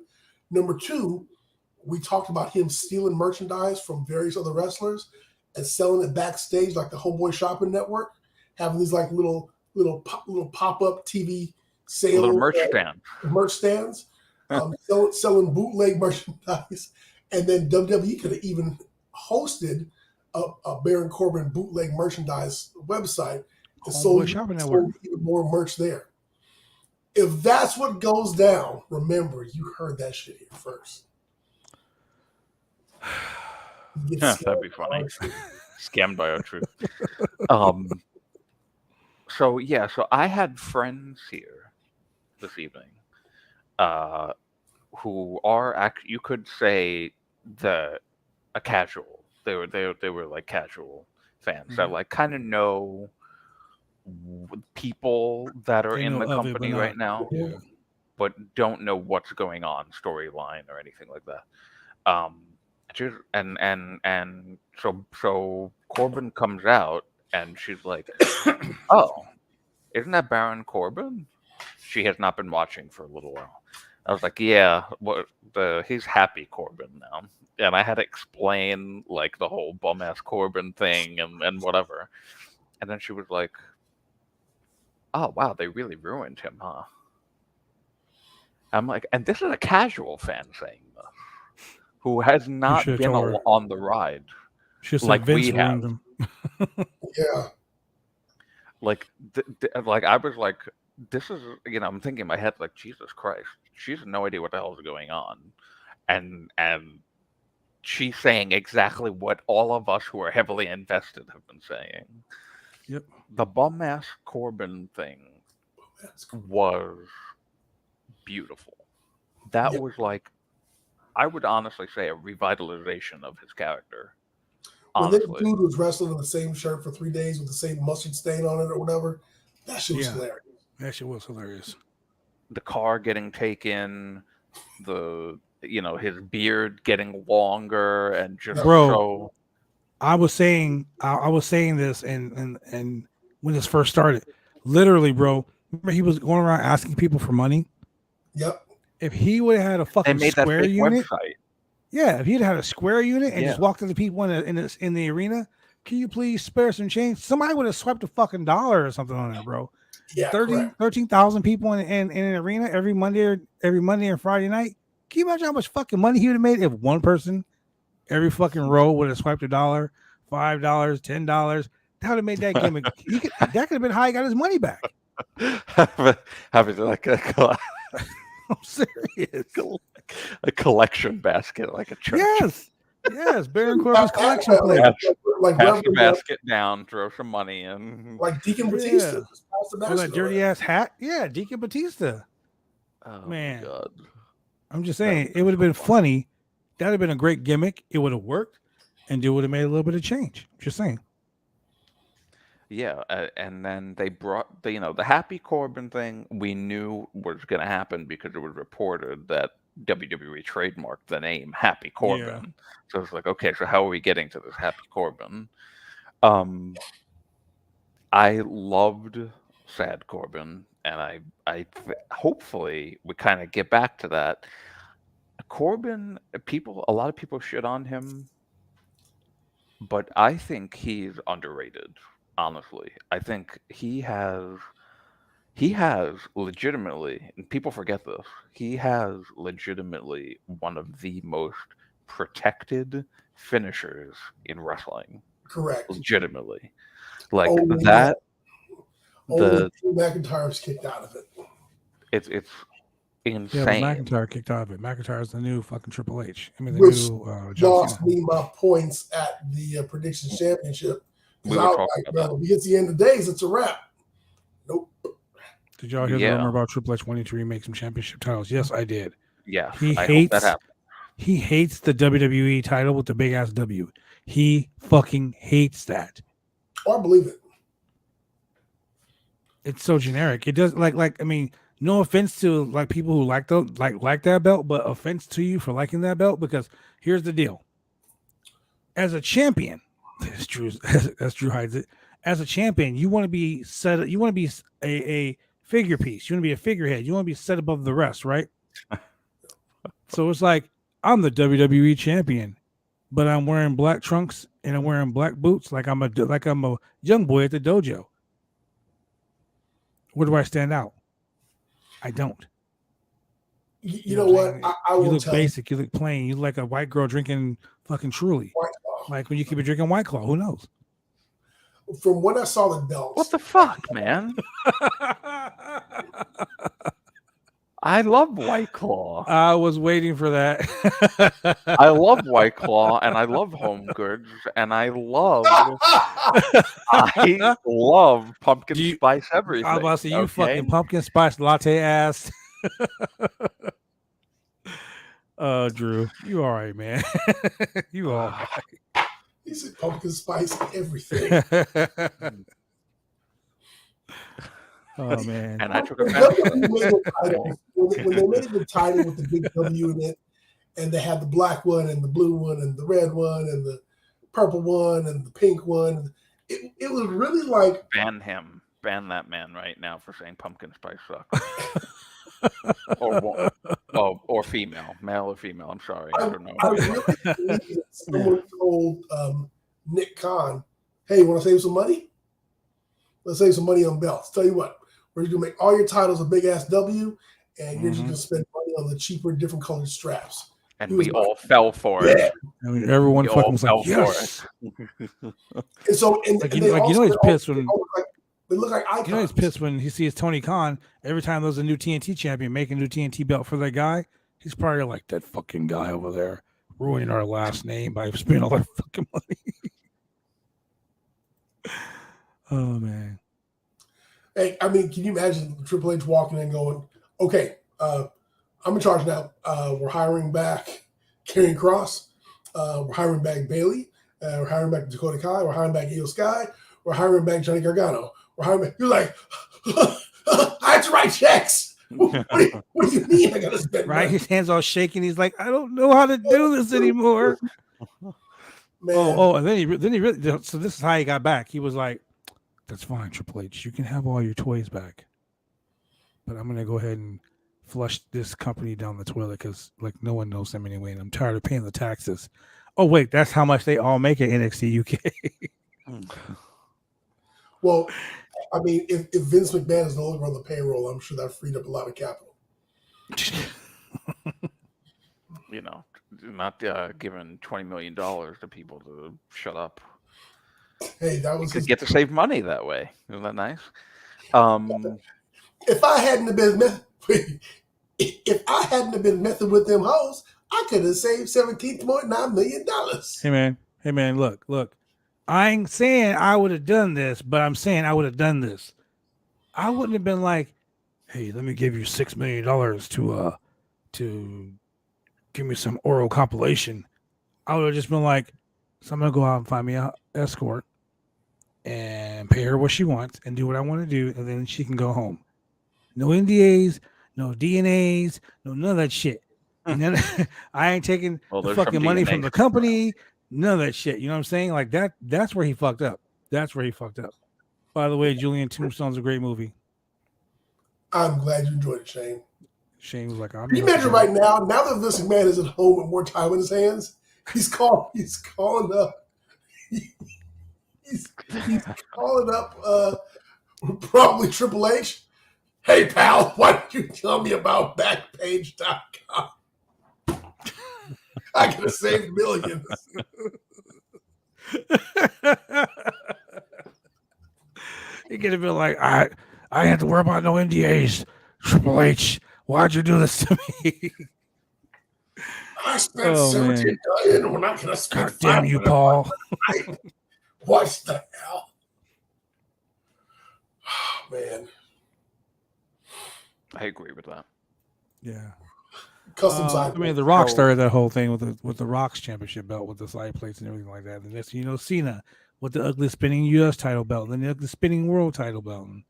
Number 2 we talked about him stealing merchandise from various other wrestlers and selling it backstage, like the Homeboy Shopping Network, having these like little pop-up TV sales, little merch stands, selling bootleg merchandise. And then WWE could have even hosted a Baron Corbin bootleg merchandise website and sold even more merch there. If that's what goes down, remember, you heard that shit here first. That'd be funny. Scammed by R-Truth. So I had friends here this evening who are you could say a casual. They were like casual fans that like kind of know people that are in the company right now, but don't know what's going on storyline or anything like that. So Corbin comes out and she's like, "Oh, isn't that Baron Corbin?" She has not been watching for a little while. I was like, "Yeah, he's Happy Corbin now," and I had to explain like the whole bum ass Corbin thing and whatever. And then she was like, "Oh wow, they really ruined him, huh?" I'm like, and this is a casual fan saying this, who has not been on the ride. Like we have. Him. Yeah. Like I was like, this is, I'm thinking in my head, like, Jesus Christ, she has no idea what the hell is going on. And she's saying exactly what all of us who are heavily invested have been saying. Yep. The bum ass Corbin thing was beautiful. That was like, I would honestly say, a revitalization of his character. When that dude was wrestling in the same shirt for 3 days with the same mustard stain on it or whatever, that shit was hilarious. That shit was hilarious. The car getting taken, his beard getting longer, and just I was saying this and when this first started, literally, bro. Remember he was going around asking people for money. Yep. If he would have had a fucking square unit, if he'd had a square unit and just walked to the people in the arena, can you please spare some change? Somebody would have swiped a fucking $1 or something on it, bro. Yeah, 13,000 people in an arena every Monday and Friday night. Can you imagine how much fucking money he would have made if one person every fucking row would have swiped $1, $5, $10? That would have made that gimmick. That could have been how he got his money back. Having like I'm serious. A collection basket, like a church. Yes, Baron Corbin's collection plate. Pass the basket down, throw some money in. Like Deacon Batista. That dirty ass hat. Yeah, Deacon Batista. Oh, man. My God. I'm just saying, it would have been funny. That would have been a great gimmick. It would have worked, and it would have made a little bit of change. Just saying. Yeah, and then they brought the Happy Corbin thing. We knew was going to happen because it was reported that WWE trademarked the name Happy Corbin. Yeah. So it's like, okay, so how are we getting to this Happy Corbin? I loved Sad Corbin, and I hopefully we kind of get back to that. Corbin, a lot of people shit on him, but I think he's underrated. Honestly, I think he has legitimately, and people forget this, he has legitimately one of the most protected finishers in wrestling. Correct. Legitimately. Like that. Only McIntyre's kicked out of it. It's insane. Yeah, McIntyre kicked out of it. McIntyre's the new fucking Triple H. I mean, which lost me my points at the Predictions Championship. We hits the end of the days, it's a wrap. Nope. Did y'all hear the rumor about Triple H wanting to remake some championship titles? Yes, I did. Yeah, he hates the WWE title with the big ass W. He fucking hates that. Oh, I believe it. It's so generic. It does like I mean, no offense to like people who like that belt, but offense to you for liking that belt, because here's the deal. As a champion, as Drew hides it. As a champion, you want to be set. You want to be a figure piece. You want to be a figurehead. You want to be set above the rest, right? So it's like, I'm the WWE champion, but I'm wearing black trunks and I'm wearing black boots like I'm a young boy at the dojo. Where do I stand out? I don't. You know what? I will you look tell basic. You look plain. You look like a white girl drinking fucking Truly. Like when you keep drinking White Claw. Who knows? From when I saw the belts. What the fuck, man? I love White Claw. I was waiting for that. I love White Claw, and I love Home Goods, and I love pumpkin spice everything. I was about to say, you fucking pumpkin spice latte ass. Drew, you all right, man? You all right? He said pumpkin spice everything. Oh man! And I took a when they made the title with the big W in it, and they had the black one and the blue one and the red one and the purple one and the pink one. It was really like ban that man right now for saying pumpkin spice sucks. or female, male or female. I'm sorry, I don't know. I really believe someone told Nick Khan, "Hey, you want to save some money? Let's save some money on belts. Tell you what, we're going to make all your titles a big ass W, and you're just going to spend money on the cheaper, different colored straps." And we all fell for it. I mean, everyone fucking was like, "Yes." And so, and you know, he's pissed when they look like icons. You know, he's pissed when he sees Tony Khan. Every time there's a new TNT champion, make a new TNT belt for that guy. He's probably like, that fucking guy over there ruining our last name by spending all our fucking money. Oh man. Hey, I mean, can you imagine Triple H walking in going, "Okay, I'm in charge now. We're hiring back Karrion Kross. We're hiring back Bailey. We're hiring back Dakota Kai. We're hiring back Io Sky. We're hiring back Johnny Gargano. We're hiring back." You're like, "I have to write checks. What do you mean I got to spend money?" Right? His hands all shaking. He's like, "I don't know how to do this anymore." Man. And then he really. So this is how he got back. He was like, "That's fine, Triple H. You can have all your toys back, but I'm gonna go ahead and flush this company down the toilet because like no one knows them anyway, and I'm tired of paying the taxes." Oh wait, that's how much they all make at NXT UK. Well, I mean, if Vince McMahon is no longer on the payroll, I'm sure that freed up a lot of capital. You know, not giving $20 million to people to shut up. Hey, that was get to save money that way. Isn't that nice? If I hadn't have been messing with them hoes, I could have saved $17.9 million. Hey man, look. I ain't saying I would have done this, but I'm saying I would have done this. I wouldn't have been like, "Hey, let me give you $6 million to give me some oral compilation." I would have just been like, "So I'm gonna go out and find me an escort and pay her what she wants and do what I want to do, and then she can go home. No NDAs, no DNAs, no none of that shit. And then I ain't taking the fucking money from the company." None of that shit. You know what I'm saying? Like that's where he fucked up. That's where he fucked up. By the way, Julian, Tombstone's a great movie. I'm glad you enjoyed it, Shane. Shane was like, Can you imagine right now that this man is at home with more time in his hands, he's calling up probably Triple H. "Hey pal, why don't you tell me about Backpage.com? I could have saved millions." He could have been like, I had to worry about no NDAs. Triple H, why'd you do this to me? I spent $17 million. We're not going to spend. God damn you, Paul. What the hell? Oh, man. I agree with that. Yeah. Custom side. I mean, The Rock started that whole thing with the Rock's championship belt with the side plates and everything like that. And next, Cena with the ugly spinning U.S. title belt, and the ugly spinning world title belt. And,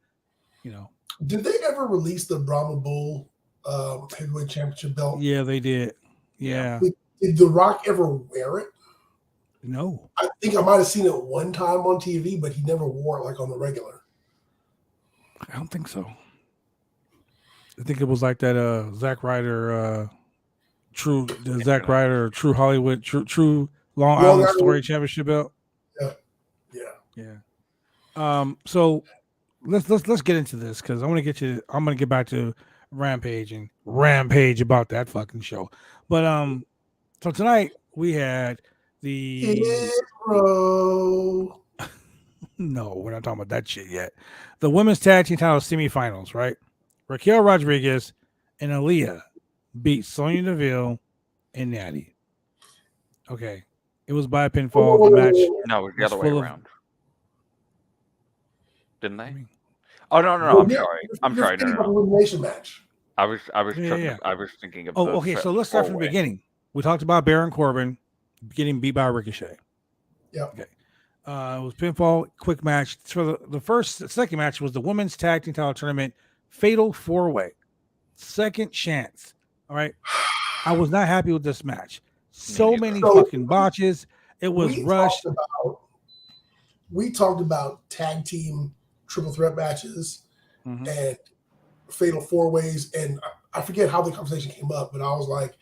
did they ever release the Brahma Bull heavyweight championship belt? Yeah, they did. Yeah. Did The Rock ever wear it? No. I think I might have seen it one time on TV, but he never wore it like on the regular. I don't think so. I think it was like that Zack Ryder true the Zack Ryder, true Hollywood, true Long Island Story Championship belt. Yeah. So let's get into this because I'm gonna get back to Rampage and Rampage about that fucking show. But so tonight we had the no, we're not talking about that shit yet. The women's tag team title semifinals, right? Raquel Rodriguez and Aaliyah beat Sonya Deville and Natty. Okay. It was by pinfall. The match. No, it was the other way around. Didn't they? Oh no! I'm sorry. No. Elimination match. I was thinking of. Okay. So let's start from the beginning. We talked about Baron Corbin getting beat by Ricochet. Yeah. Okay. It was pinfall, quick match. For the second match was the women's tag team title tournament fatal 4-way. Second chance. All right. I was not happy with this match. So many fucking botches. It was rushed. We talked about tag team triple threat matches and fatal 4-ways. And I forget how the conversation came up, but I was like,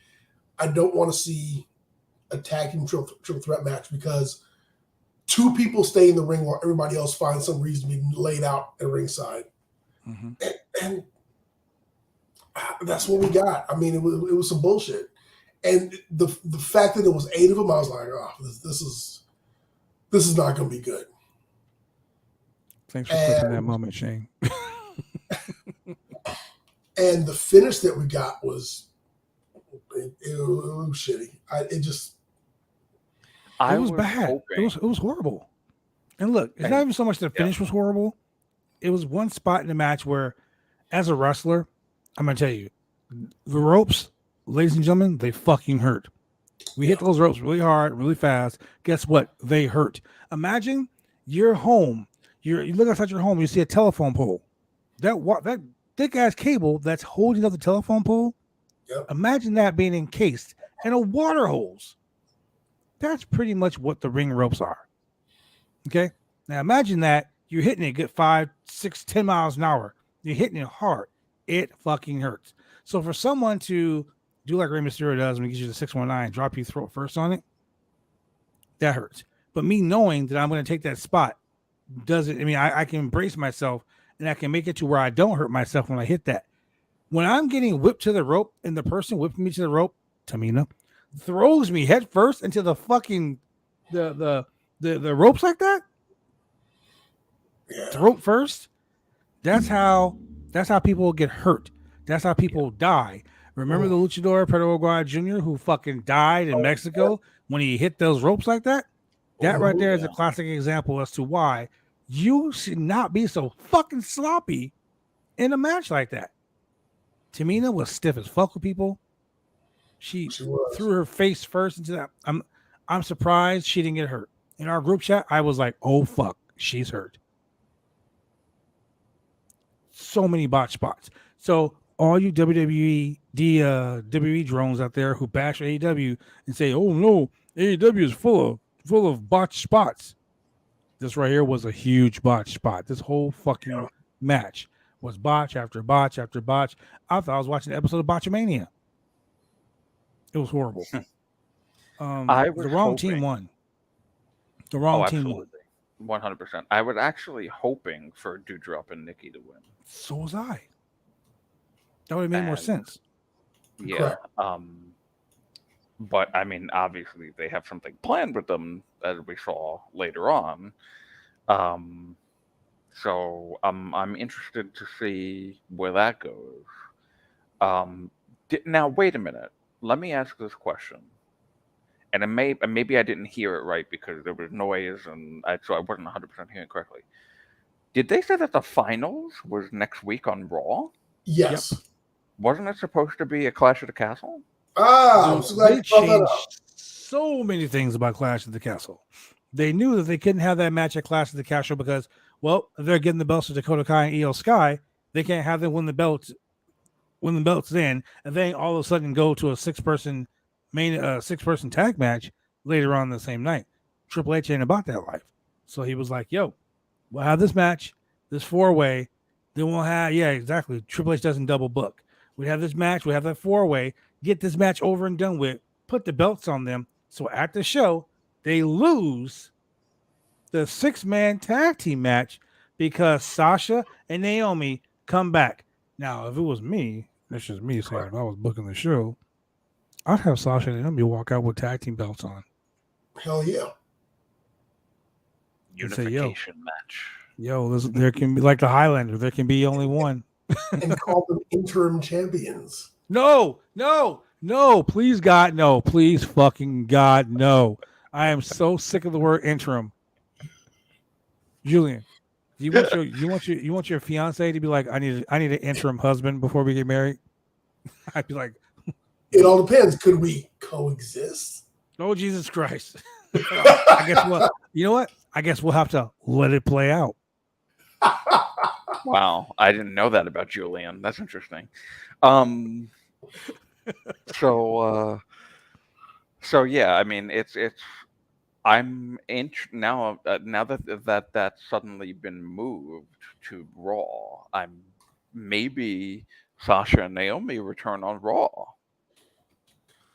I don't want to see a tag team triple threat match because two people stay in the ring while everybody else finds some reason to be laid out at ringside. And that's what we got. I mean, it was some bullshit. And the fact that it was 8 of them, I was like, oh, this is not going to be good. Thanks for clicking that moment, Shane. And the finish that we got was it was shitty. It was bad. It was horrible. And look, it's not even so much the finish was horrible. It was one spot in the match where, as a wrestler, I'm going to tell you, the ropes, ladies and gentlemen, they fucking hurt. We hit those ropes really hard, really fast. Guess what? They hurt. Imagine you're home. You look outside your home, you see a telephone pole. That thick ass cable that's holding up the telephone pole. Yep. Imagine that being encased in a water hose. That's pretty much what the ring ropes are. Okay? Now imagine that you're hitting it a good 5, 6, 10 miles an hour. You're hitting it hard. It fucking hurts. So for someone to do like Rey Mysterio does when he gives you the 619, drop you throat first on it, that hurts. But me knowing that I'm going to take that spot doesn't, I mean, I can embrace myself and I can make it to where I don't hurt myself when I hit that. When I'm getting whipped to the rope and the person whipping me to the rope, Tamina, throws me head first into the fucking the ropes like that. Throat first. That's how people get hurt. That's how people die. Remember the luchador Pedro Aguirre Jr. who fucking died in Mexico when he hit those ropes like that? That right there is a classic example as to why you should not be so fucking sloppy in a match like that. Tamina was stiff as fuck with people. She threw her face first into that. I'm surprised she didn't get hurt. In our group chat, I was like, oh fuck, she's hurt. So many botch spots. So all you WWE drones out there who bash AEW and say, oh no, AEW is full of botched spots. This right here was a huge botch spot. This whole fucking match was botch after botch after botch. I thought I was watching an episode of Botchamania. It was horrible. The wrong team won. The wrong team won. 100%. I was actually hoping for Doudrop and Nikki to win. So was I. That would have made more sense. Yeah. But I mean, obviously they have something planned with them, as we saw later on. So I'm interested to see where that goes. Now wait a minute. Let me ask this question. And maybe I didn't hear it right because there was noise, and so I wasn't 100% hearing it correctly. Did they say that the finals was next week on Raw? Yes. Yep. Wasn't it supposed to be a Clash at the Castle? They changed so many things about Clash at the Castle. They knew that they couldn't have that match at Clash at the Castle because, well, they're getting the belts to Dakota Kai and Io Sky. They can't have them win the belts in, and then all of a sudden go to a six-person tag match later on the same night. Triple H ain't about that life. So he was like, yo, we'll have this match, this 4-way, then we'll have, Triple H doesn't double book. We have this match. We have that 4-way. Get this match over and done with. Put the belts on them. So at the show, they lose the 6-man tag team match because Sasha and Naomi come back. Now, if it was me, that's just me saying, if I was booking the show, I'd have Sasha and Naomi walk out with tag team belts on. Hell yeah. Unification match. Yo, there can be like the Highlander. There can be only one. And call them interim champions. No, please God, no, please fucking God, no. I am so sick of the word interim. Julian, you want your fiance to be like, I need an interim husband before we get married? I'd be like, it all depends. Could we coexist? Oh, Jesus Christ. I guess what? You know what? I guess we'll have to let it play out. Wow, I didn't know that about Julian. That's interesting. So yeah, I mean, I'm now that that's suddenly been moved to Raw. I'm maybe Sasha and Naomi return on Raw.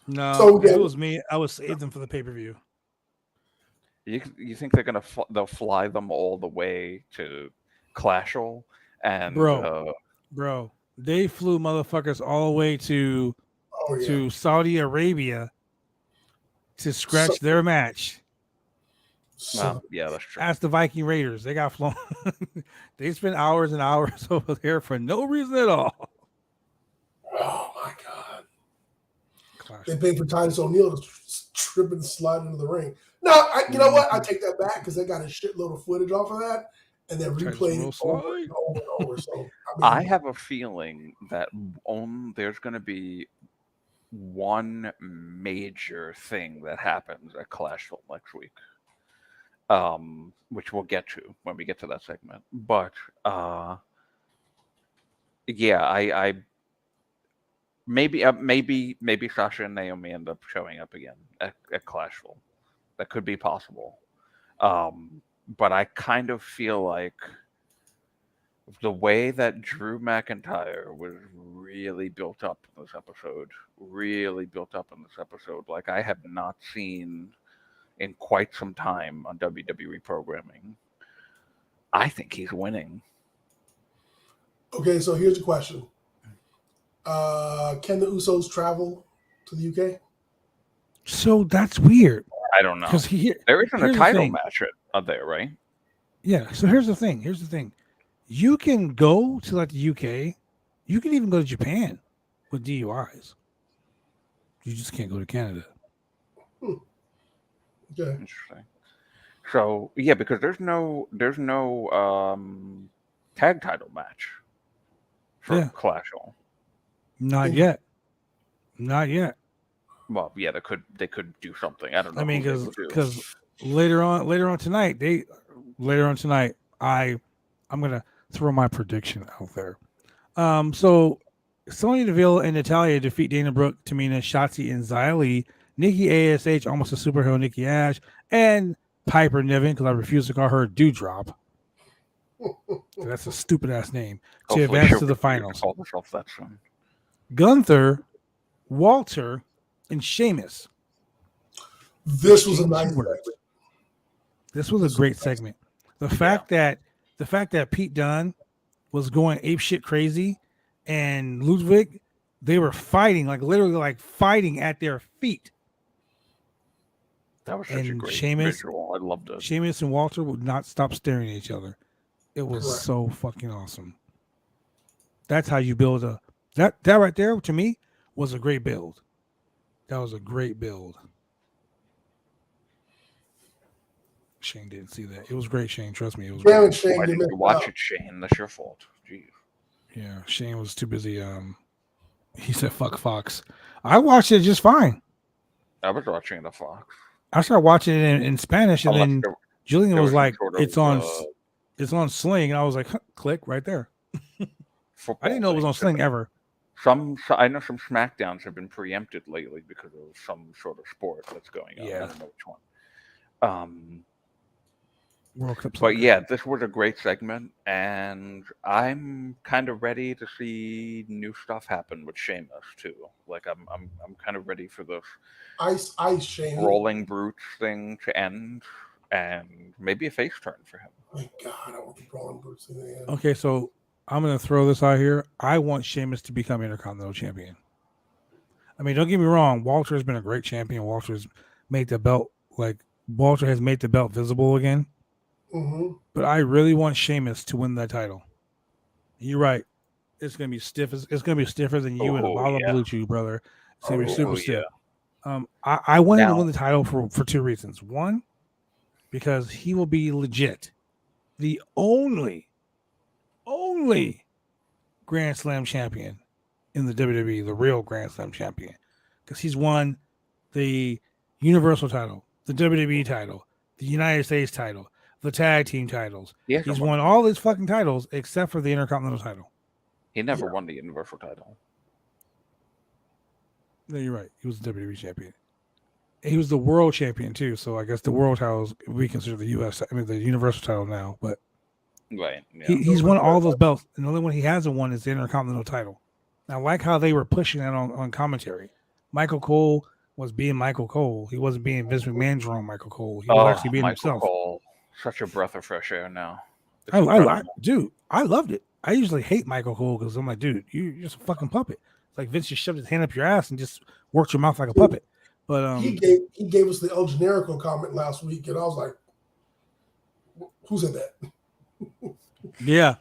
No, so, if it was me, I would save them for the pay-per-view. You think they're they'll fly them all the way to Clashel and bro, they flew motherfuckers all the way to Saudi Arabia to scratch their match. Yeah, that's true. Ask the Viking Raiders. They got flown. They spent hours and hours over there for no reason at all. Oh my God. Clash. They paid for Titus O'Neil to trip and slide into the ring. No, you know what? I take that back because they got a shitload of footage off of that and then replayed it over and over. So I have a feeling that there's going to be one major thing that happens at Clashville next week, which we'll get to when we get to that segment. But yeah, I maybe Sasha and Naomi end up showing up again at Clashville. That could be possible. But I kind of feel like the way that Drew McIntyre was really built up in this episode, like I have not seen in quite some time on WWE programming. I think he's winning. Okay, so here's a question. Can the Usos travel to the UK? So that's weird. I don't know. Because there isn't a title match out there, right? Yeah. So here's the thing. You can go to like the UK. You can even go to Japan with DUIs. You just can't go to Canada. Okay. Interesting. So yeah, because there's no tag title match for Clashville. Not yet. Well, yeah, they could do something. I don't know. I mean, because later on tonight, I'm gonna throw my prediction out there. So Sonya Deville and Natalya defeat Dana Brooke, Tamina, Shotzi, and Xia Li. Nikki ASH, almost a superhero, Nikki Ash, and Piper Niven, because I refuse to call her Dewdrop. That's a stupid ass name. To advance to the finals. Gunther, Walter, and Sheamus. This was a nice segment. This was a great segment. The fact that Pete Dunne was going apeshit crazy and Ludwig, they were fighting, like literally like fighting at their feet. That was such a great visual. I loved it. Sheamus and Walter would not stop staring at each other. It was so fucking awesome. That's how you build that right there to me was a great build. That was a great build. Shane didn't see that. It was great, Shane. Trust me, it was great. Shane, why didn't you watch it, Shane? That's your fault. Jeez. Yeah, Shane was too busy. He said, "Fuck Fox." I watched it just fine. I was watching the Fox. I started watching it in Spanish, and then Julian was like, "It's on Sling," and I was like, "Click right there." I didn't know it was on Sling ever. I know some Smackdowns have been preempted lately because of some sort of sport that's going on. Yeah. I don't know which one. World Cup. But yeah, this was a great segment, and I'm kind of ready to see new stuff happen with Sheamus too. Like I'm kind of ready for this Ice Sheamus. Rolling Brutes thing to end, and maybe a face turn for him. My God, I want the Rolling Brutes thing to end. Okay, so I'm gonna throw this out here. I want Sheamus to become Intercontinental Champion. I mean, don't get me wrong. Walter has been a great champion. Walter's made the belt Walter has made the belt visible again. Mm-hmm. But I really want Sheamus to win that title. You're right. It's gonna be stiff. It's gonna be stiffer than you and a bottle of Blue Chew, brother. It's gonna be super stiff. I want him to win the title for two reasons. One, because he will be legit the only Grand Slam champion in the WWE, the real Grand Slam champion, because he's won the Universal title, the WWE title, the United States title, the tag team titles. He's won all these fucking titles except for the Intercontinental title. He never won the Universal title. No, you're right. He was the WWE champion. He was the world champion too. So I guess the world titles we consider the the Universal title now. But right, yeah. He's won all those belts, and the only one he hasn't won is the Intercontinental title. Now, I like how they were pushing that on commentary. Michael Cole was being Michael Cole. He wasn't being Vince McMahon's wrong Michael Cole. He was actually being himself. Cole, such a breath of fresh air now. I loved it. I usually hate Michael Cole because I'm like, dude, you're just a fucking puppet. It's like Vince just shoved his hand up your ass and just worked your mouth like a puppet. But he gave us the El Generico comment last week, and I was like, who said that? Yeah.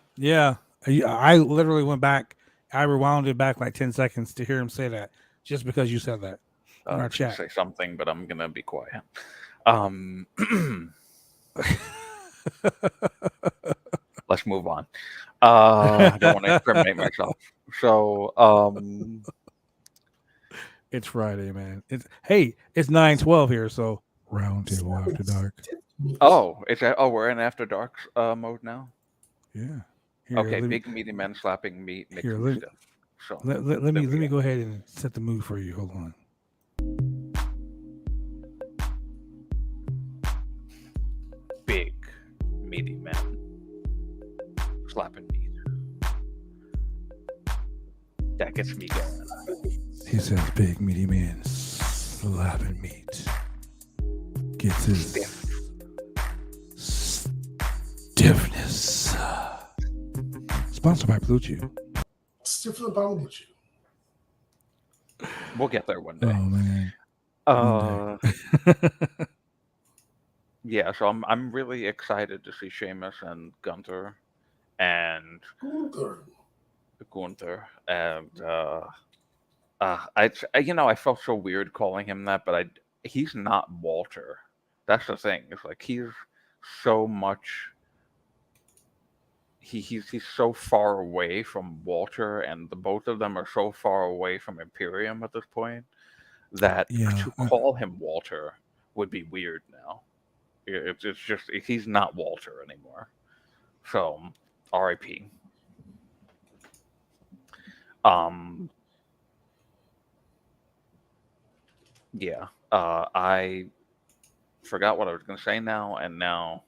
I literally went back. I rewound it back like 10 seconds to hear him say that, just because you said that in our chat. Say something, but I'm gonna be quiet. Let's move on. I don't want to incriminate myself. So, it's Friday, man. It's 9:12 here, so Roundtable After Dark. We're in After Dark mode now. Yeah. Here, big meaty men slapping meat makes me stiff. So let me go ahead and set the mood for you. Hold on. Big meaty men slapping meat. That gets me going. He says big meaty man slapping meat. Gets his stiffness. Sponsored by Blue Chew. Stiffer than bottle of Blue Chew. We'll get there one day. Oh man. Yeah, so I'm really excited to see Sheamus and Gunther and Gunther and I felt so weird calling him that, but he's not Walter. That's the thing. It's like he's so much. He's so far away from Walter, and the both of them are so far away from Imperium at this point that to call him Walter would be weird now. It's just he's not Walter anymore. So R.I.P. I forgot what I was going to say now, and now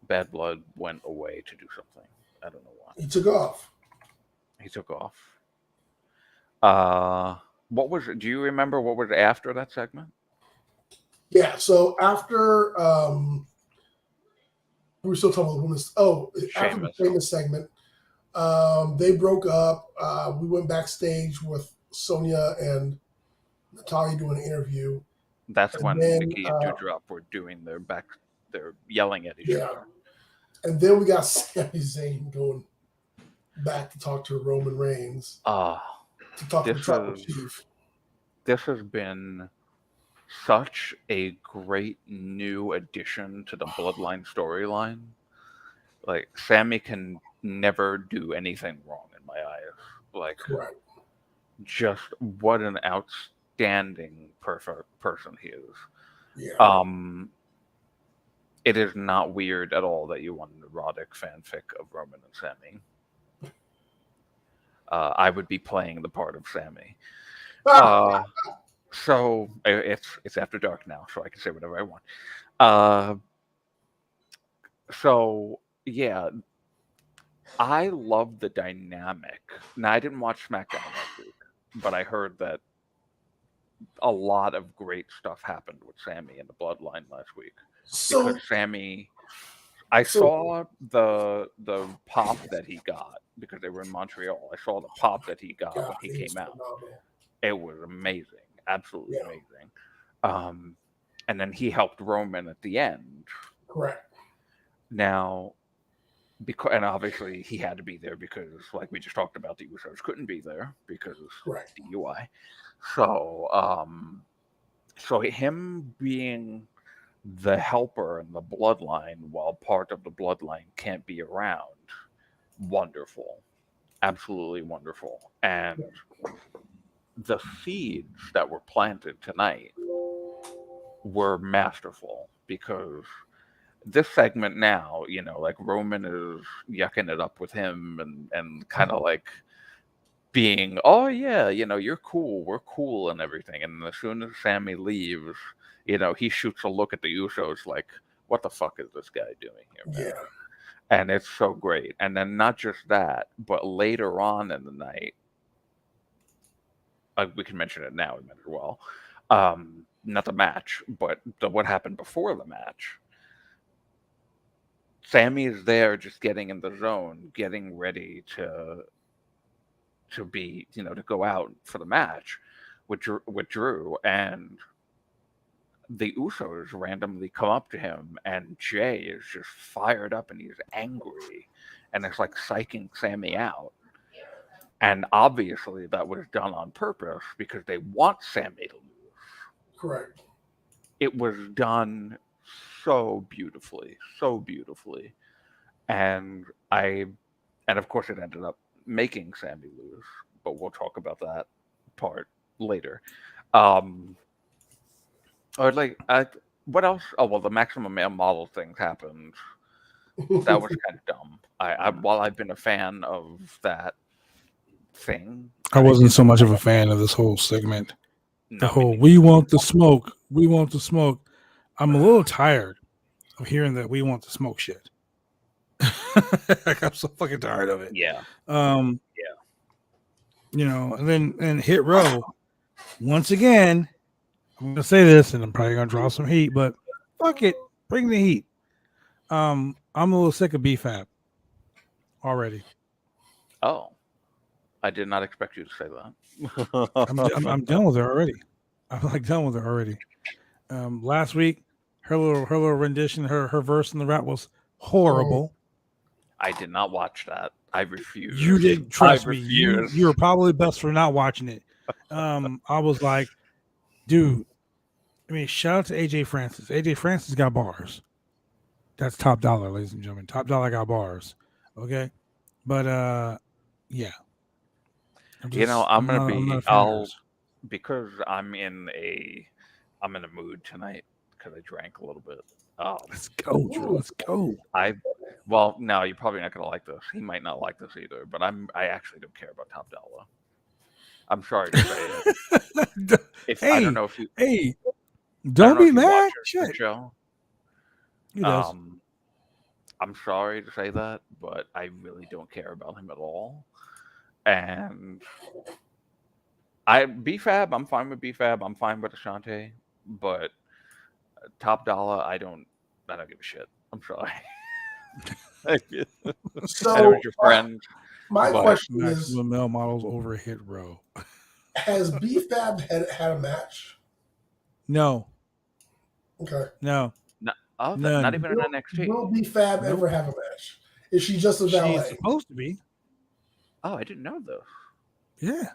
Bad Blood went away to do something. I don't know why. He took off. What was? Do you remember what was after that segment? Yeah. So after we were still talking about women's. After the famous segment, they broke up. We went backstage with Sonya and Natalia doing an interview. That's when Nikki and Doudrop were doing they're yelling at each other. And then we got Sami Zayn going back to talk to Roman Reigns. To talk to the Tribal Chief. This has been such a great new addition to the Bloodline storyline. Like, Sami can never do anything wrong in my eyes. Like, just what an outstanding perfect person he is. Yeah. It is not weird at all that you want an erotic fanfic of Roman and Sami. I would be playing the part of Sami. So it's After Dark now, so I can say whatever I want. So yeah, I love the dynamic. Now I didn't watch SmackDown last week, but I heard that a lot of great stuff happened with Sammy and the Bloodline last week. So, Because Sammy, I saw the pop that he got because they were in Montreal. I saw the pop that he got when he came out. phenomenal. It was amazing, absolutely Yeah. amazing. And then he helped Roman at the end. Correct. Now, and obviously he had to be there because, like we just talked about, the Usos couldn't be there because Correct. DUI. So, so him being the helper in the Bloodline while part of the Bloodline can't be around, wonderful, absolutely wonderful. And the seeds that were planted tonight were masterful because this segment now, you know, like Roman is yucking it up with him and kind of like being, oh yeah, you know, you're cool, we're cool and everything. And as soon as Sammy leaves, you know, he shoots a look at the Usos like, what the fuck is this guy doing here, man? Yeah. And it's so great. And then not just that, but later on in the night, we can mention it now, we might as well. Not the match, but what happened before the match. Sammy is there just getting in the zone, getting ready to be, you know, to go out for the match with Drew, and the Usos randomly come up to him, and Jay is just fired up and he's angry, and it's like psyching Sammy out. And obviously that was done on purpose because they want Sammy to lose. Correct. It was done so beautifully. And of course it ended up making Sammy lose, but we'll talk about that part later. What else? Oh, well, the Maximum Male Model thing happened. That was kind of dumb. While I've been a fan of that thing, I wasn't so much of a fan of this whole segment. No, the whole "we want the smoke, we want the smoke." I'm a little tired of hearing that "we want the smoke" shit. Like, I'm so fucking tired of it. Yeah. You know, and then Hit Row once again. I'm gonna say this, and I'm probably gonna draw some heat, but fuck it, bring the heat. I'm a little sick of BFAB already. Oh, I did not expect you to say that. I'm done with her already. I'm like done with her already. Last week, her little rendition, her verse in the rap was horrible. I did not watch that. I refuse. You didn't trust me. Refuse. You were probably best for not watching it. I was like, dude. I mean, shout out to AJ Francis. AJ Francis got bars. That's top dollar, ladies and gentlemen. Top dollar got bars. Okay, but yeah. Because I'm in a mood tonight because I drank a little bit. Let's go, Drew. Let's go. Well, no, you're probably not gonna like this. He might not like this either, but I actually don't care about Top Dollar. I'm sorry to say it. I don't know if you. Hey, don't be mad. Shit. Show. He does. I'm sorry to say that, but I really don't care about him at all. And BFAB, I'm fine with BFAB. I'm fine with Ashante, but Top Dollar, I don't give a shit. I'm sorry. So I know it's your friend. My question is: Maximum Male Models over Hit Row. Has BFAB had a match? No. Okay. No. Not even in NXT. Will BFAB ever have a match? Is she just a valet? She's supposed to be. Oh, I didn't know though. Yeah.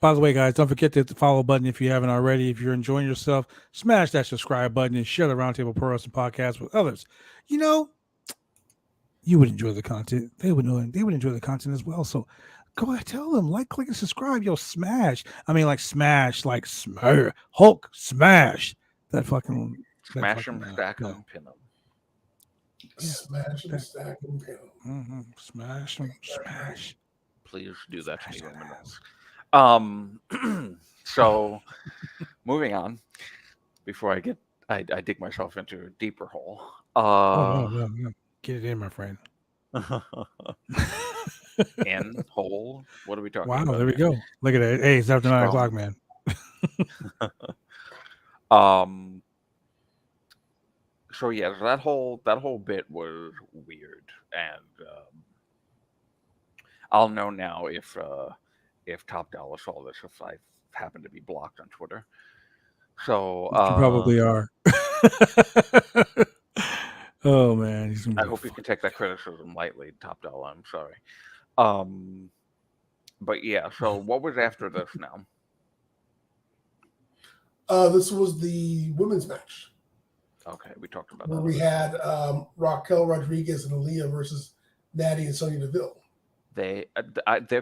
By the way, guys, don't forget to hit the follow button if you haven't already. If you're enjoying yourself, smash that subscribe button and share the Roundtable Pro Wrestling Podcast with others. You know, you would enjoy the content. They would enjoy the content as well. So go ahead, tell them, like, click, and subscribe. Yo, smash. I mean, like smash. Hulk, smash. That fucking... Smash them, stack them, pin them. Smash them, stack them, pin them. Mm-hmm. Smash them, smash. Please do that to me. So, moving on, before I dig myself into a deeper hole. No. Get it in, my friend. In whole. What are we talking Wow, about? there we go. Look at it. Hey, it's after 9 o'clock, man. So yeah, so that whole bit was weird, and I'll know now if Top Dollar saw this, if I happen to be blocked on Twitter. So You probably are. Oh man, I hope you can take that criticism lightly, Top Dollar. I'm sorry. But yeah, so what was after this now? This was the women's match. Okay, we talked about where that. We had Raquel Rodriguez and Aaliyah versus Natty and Sonya Deville. There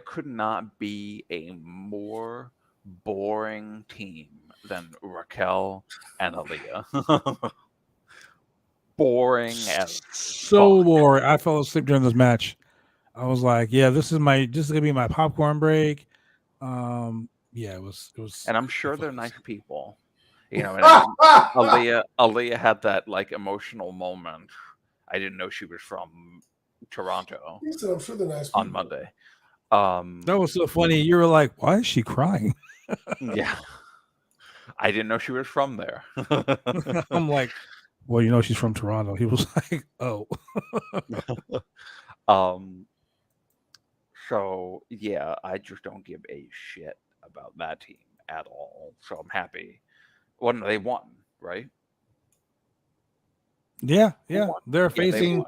could not be a more boring team than Raquel and Aaliyah. Boring as so fuck. boring. I fell asleep during this match. I was like, yeah, this is gonna be my popcorn break. Yeah, it was, and I'm sure they're nice people. You know, and Aaliyah had that like emotional moment. I didn't know she was from Toronto. He said, I'm sure they're nice people. On Monday. That was so funny. You were like, why is she crying? Yeah. I didn't know she was from there. I'm like, well, you know, she's from Toronto. He was like, oh. So yeah, I just don't give a shit about that team at all. So I'm happy. Well, no, they won, right? Yeah. They're facing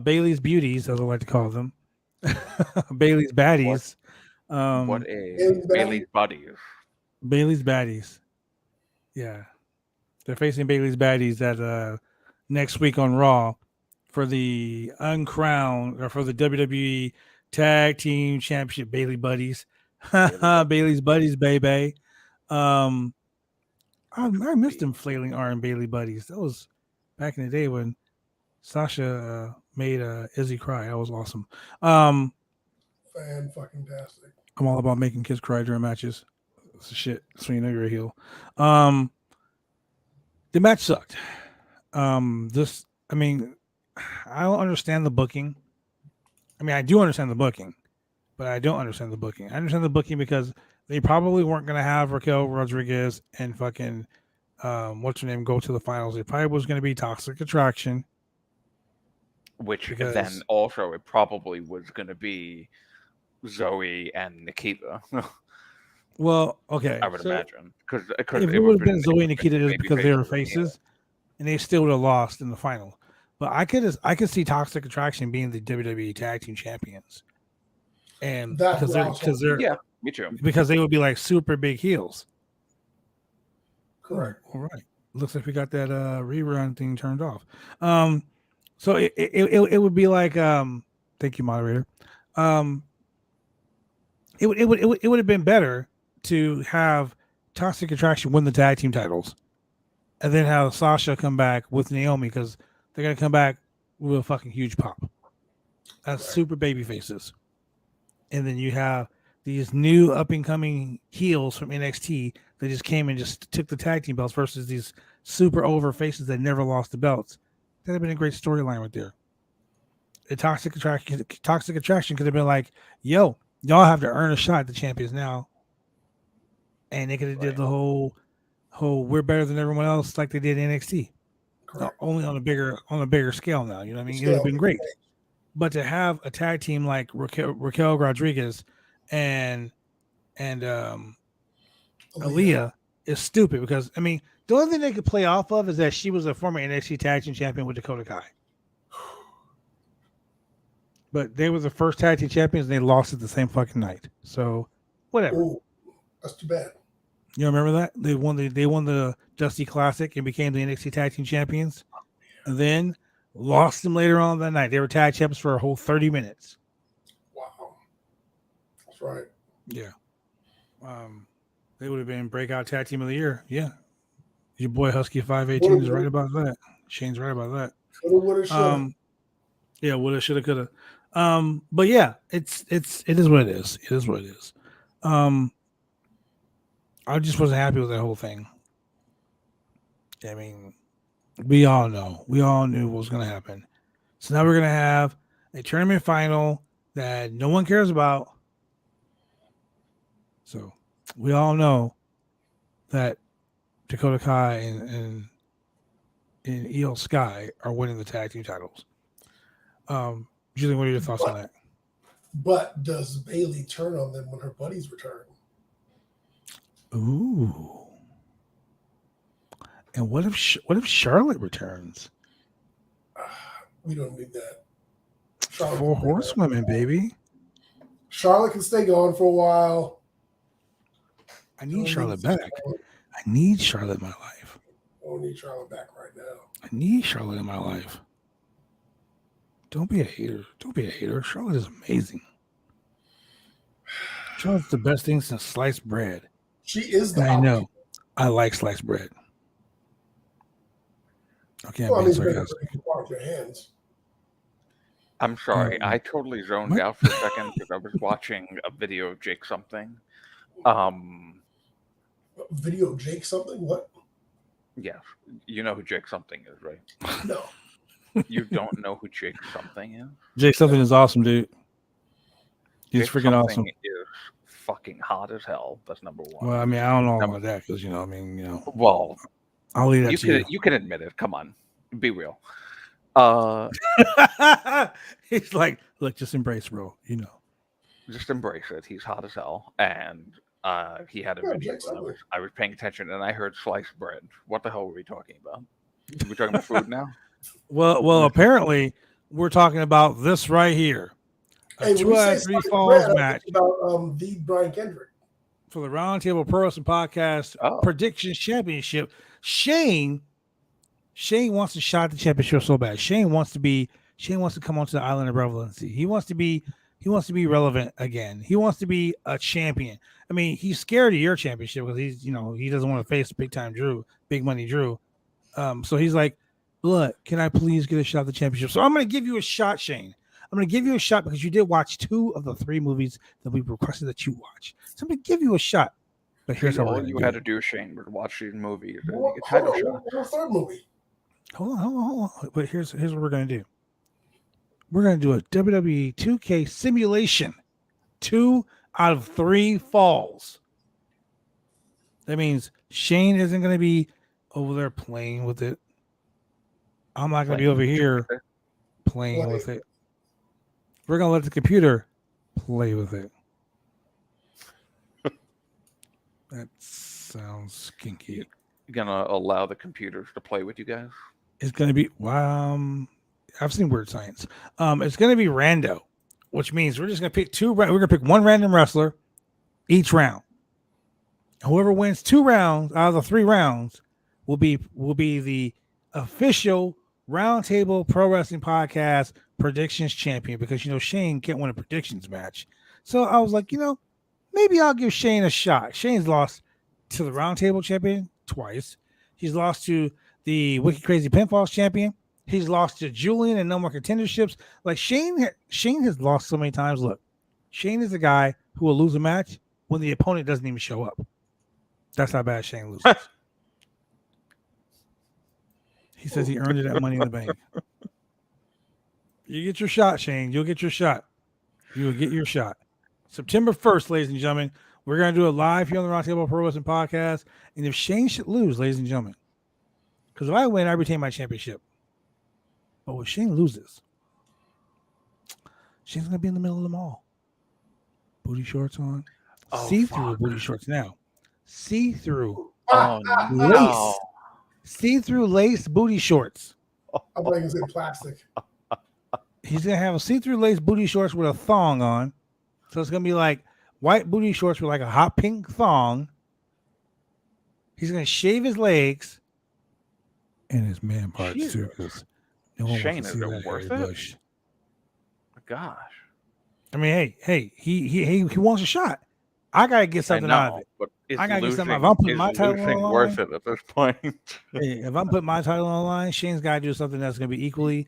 Bailey's Beauties, as I like to call them. Bailey's Baddies. Bailey's Buddies. Bailey's Baddies. Yeah. They're facing Bailey's Baddies at next week on Raw for the uncrowned or for the WWE Tag Team Championship. Bailey Buddies. Bailey's Buddies, baby. I missed them flailing arm Bailey Buddies. That was back in the day when Sasha made Izzy cry. That was awesome. Fan-fucking-tastic. I'm all about making kids cry during matches. It's shit. So you know you're a heel. The match sucked. I don't understand the booking. I mean, I do understand the booking, but I don't understand the booking. I understand the booking because they probably weren't going to have Raquel Rodriguez and fucking what's her name go to the finals. It probably was going to be Toxic Attraction. Which then also it probably was going to be Zoe and Nikita. Well, okay. I would imagine. Because if it would have been Zoe and Nikita, it was because they were faces, and they still would have lost in the final. But I could see Toxic Attraction being the WWE Tag Team Champions, and because they're yeah, me too. Because they would be like super big heels. Correct. All right. Looks like we got that rerun thing turned off. So it would be like thank you, moderator. It would have been better to have Toxic Attraction win the tag team titles, and then have Sasha come back with Naomi because they're gonna come back with a fucking huge pop. That's super baby faces, and then you have these new up and coming heels from NXT that just came and just took the tag team belts versus these super over faces that never lost the belts. That'd have been a great storyline right there. The Toxic Attraction could have been like, yo, y'all have to earn a shot at the champions now. And they could have did the whole we're better than everyone else like they did in NXT. Only on a bigger scale now. You know what I mean? It would have been great. But to have a tag team like Raquel Rodriguez and Aaliyah is stupid because I mean the only thing they could play off of is that she was a former NXT tag team champion with Dakota Kai. But they were the first tag team champions and they lost it the same fucking night. So whatever. Ooh, that's too bad. You remember that? They won the Dusty Classic and became the NXT tag team champions. And then lost them later on that night. They were tag champions for a whole 30 minutes. Wow. That's right. Yeah. They would have been breakout tag team of the year. Yeah. Your boy Husky 518 is right about that. Shane's right about that. Woulda, shoulda. Yeah, woulda, shoulda, coulda. But yeah, it is what it is. It is what it is. I just wasn't happy with that whole thing. I mean, We all know. We all knew what was going to happen. So now we're going to have a tournament final that no one cares about. So we all know that Dakota Kai and Io Sky are winning the tag team titles. Julian, what are your thoughts on that? But does Bayley turn on them when her buddies return? Ooh. And what if Charlotte returns? We don't need that. 4 horsewomen, baby. Charlotte can stay gone for a while. I need Charlotte back. I need Charlotte in my life. I don't need Charlotte back right now. I need Charlotte in my life. Don't be a hater. Don't be a hater. Charlotte is amazing. Charlotte's the best thing since sliced bread. She is the I know. I like sliced bread. Okay, I'm being sarcastic. Your hands. I'm sorry. I totally zoned out for a second because I was watching a video of Jake something. Video of Jake something? What? Yes. You know who Jake something is, right? No. You don't know who Jake something is? Jake something is awesome, dude. He's Jake freaking awesome. Is fucking hot as hell. That's number one. Well, I mean, I don't know about that because Well, I'll leave that to you. You can admit it. Come on, be real. He's like, look, just embrace, bro. Just embrace it. He's hot as hell, and he had a video. I was paying attention, and I heard sliced bread. What the hell were we talking about? Are we talking about food now? Well, apparently we're talking about this right here. A 2 out of 3 falls match about the Brian Kendrick for the Roundtable Pro Wrestling Podcast Predictions Championship. Shane wants to shot the championship so bad. Shane wants to come onto the island of relevancy. He wants to be relevant again. He wants to be a champion. I mean, he's scared of your championship because he doesn't want to face big money Drew. So he's like, look, can I please get a shot at the championship? So I'm going to give you a shot, Shane. I'm going to give you a shot because you did watch 2 of the 3 movies that we requested that you watch. So I'm going to give you a shot. But here's how all you had to do, Shane, was watch these movies. What third movie? Hold on. But here's what we're going to do. We're going to do a WWE 2K simulation. 2 out of 3 falls. That means Shane isn't going to be over there playing with it. I'm not going to be over here playing with it. We're going to let the computer play with it. That sounds skinky. You're going to allow the computers to play with you guys? It's going to be, I've seen Weird Science. It's going to be rando, which means we're just going to pick we're going to pick 1 random wrestler each round. Whoever wins 2 rounds out of the 3 rounds will be the official Roundtable Pro Wrestling Podcast Predictions Champion, because Shane can't win a predictions match. So I was like, maybe I'll give Shane a shot. Shane's lost to the Roundtable Champion twice. He's lost to the Wicked Crazy Pinfalls Champion. He's lost to Julian and No More Contenderships. Like Shane has lost so many times. Look, Shane is the guy who will lose a match when the opponent doesn't even show up. That's how bad Shane loses. He says he earned it at Money in the Bank. You get your shot, Shane. You'll get your shot. You will get your shot. September 1st, ladies and gentlemen, we're going to do it live here on the Roundtable Pro Wrestling Podcast. And if Shane should lose, ladies and gentlemen, because if I win, I retain my championship. But if Shane loses, Shane's going to be in the middle of the mall. Booty shorts on. See-through booty shorts now. See-through. Lace. See-through lace booty shorts. I'm like it's in plastic. He's going to have a see-through lace booty shorts with a thong on. So it's going to be like white booty shorts with like a hot pink thong. He's going to shave his legs and his man parts too. Because Shane, is it worth it? Gosh. I mean, hey, he wants a shot. I got to get something out of it. But I got to get something out of it. If I'm putting my title on the line, worth it at this point. If I'm putting my title on the line, Shane's got to do something that's going to be equally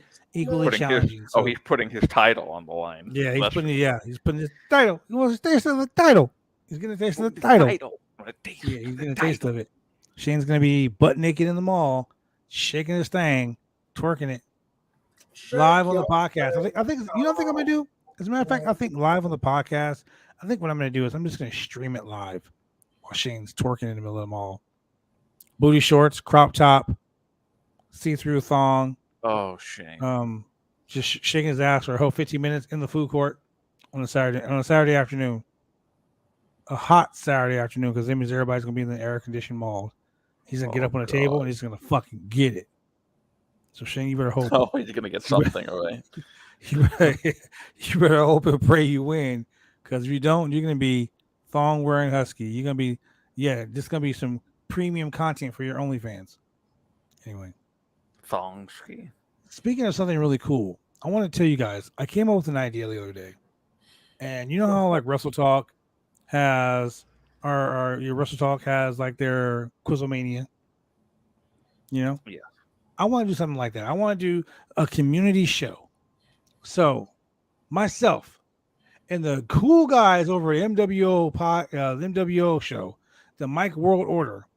challenging. He's putting his title on the line. Yeah, he's putting his title. He wants to taste of the title. He's going to taste of the title. Yeah, he's going to taste of it. Shane's going to be butt naked in the mall, shaking his thing, twerking it live on the podcast. I think you know what I think I'm gonna do? As a matter of fact, I think live on the podcast. I think what I'm gonna do is I'm just gonna stream it live while Shane's twerking in the middle of the mall. Booty shorts, crop top, see-through thong. Oh, Shane. Just shaking his ass for a whole 15 minutes in the food court on a Saturday afternoon. A hot Saturday afternoon, because that means everybody's gonna be in the air-conditioned mall. He's gonna get up on the table and he's gonna fucking get it. So Shane, you better hope. Oh, he's gonna get something, all right. You better hope and pray you win, because if you don't, you're gonna be thong wearing husky. You're gonna be this gonna be some premium content for your OnlyFans. Anyway, Thong ski. Speaking of something really cool, I want to tell you guys. I came up with an idea the other day, and you know how like Wrestle Talk has, or your Wrestle Talk has like their Quizlemania. You know, yeah. I want to do something like that. I want to do a community show. So, myself and the cool guys over at MWO show, the Mike World Order,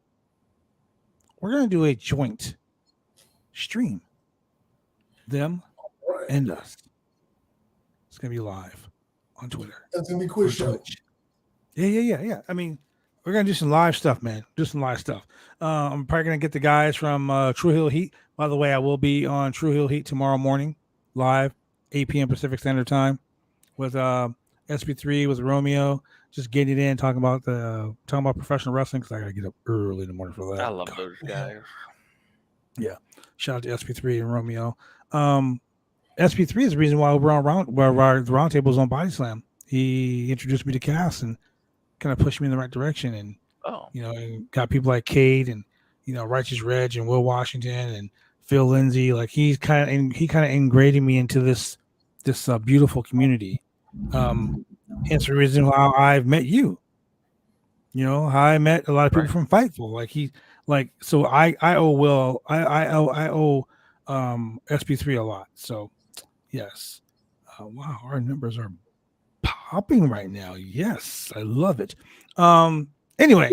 we're going to do a joint stream. Them and us. It's going to be live on Twitter. That's going to be a quick show. Yeah. I mean, we're going to do some live stuff, man. I'm probably going to get the guys from True Hill Heat. By the way, I will be on True Hill Heat tomorrow morning, live, 8 p.m. Pacific Standard Time, with SP3, with Romeo, just getting it in, talking about professional wrestling, because I got to get up early in the morning for that. I love those guys. Yeah. Shout out to SP3 and Romeo. SP3 is the reason why we're on the Roundtable is on Body Slam. He introduced me to Cass and kind of pushed me in the right direction, and and got people like Cade and Righteous Reg and Will Washington and Phil Lindsay. Like he kind of ingrained me into this beautiful community. Hence the reason why I've met you. How I met a lot of people from Fightful. So I owe SP3 a lot. So yes. Wow, our numbers are popping right now. Yes, I love it. Anyway,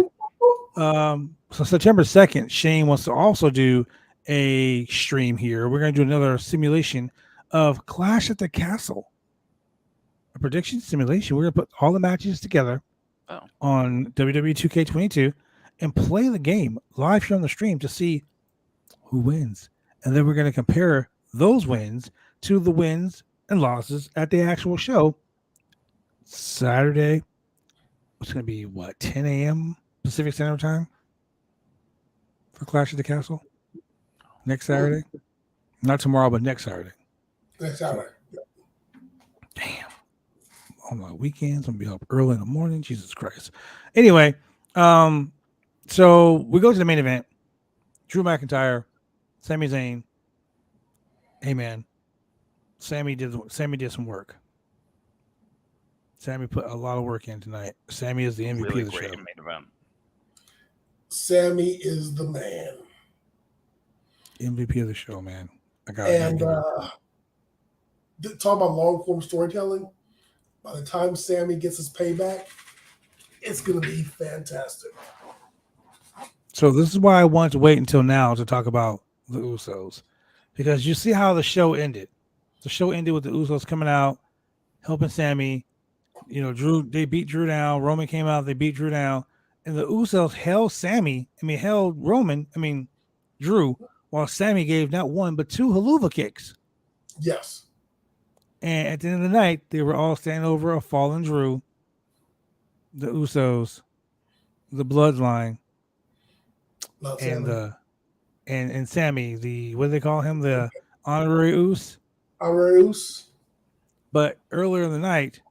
so September 2nd, Shane wants to also do a stream here. We're going to do another simulation of Clash at the Castle. A prediction simulation. We're going to put all the matches together on WWE 2K22 and play the game live here on the stream to see who wins. And then we're going to compare those wins to the wins and losses at the actual show Saturday. It's going to be 10 a.m. Pacific Standard Time for Clash at the Castle next Saturday. Not tomorrow, but next Saturday. Next Saturday. Damn. On my weekends, I'm going to be up early in the morning. Jesus Christ. Anyway, so we go to the main event. Drew McIntyre, Sami Zayn. Hey, man. Sammy did some work. Sammy put a lot of work in tonight. Sammy is the MVP really of the show. Main event. Sammy is the man. MVP of the show, man. Talking about long form storytelling, by the time Sammy gets his payback, it's going to be fantastic. So this is why I wanted to wait until now to talk about the Usos, because you see how the show ended. The show ended with the Usos coming out, helping Sammy. Drew, they beat Drew down. Roman came out, they beat Drew down. And the Usos held Drew, while Sammy gave not one, but two haluva kicks. Yes. And at the end of the night, they were all standing over a fallen Drew, the Usos, the Bloodline, and Sammy, the, what do they call him? The honorary Us. Honorary Us. But earlier in the night,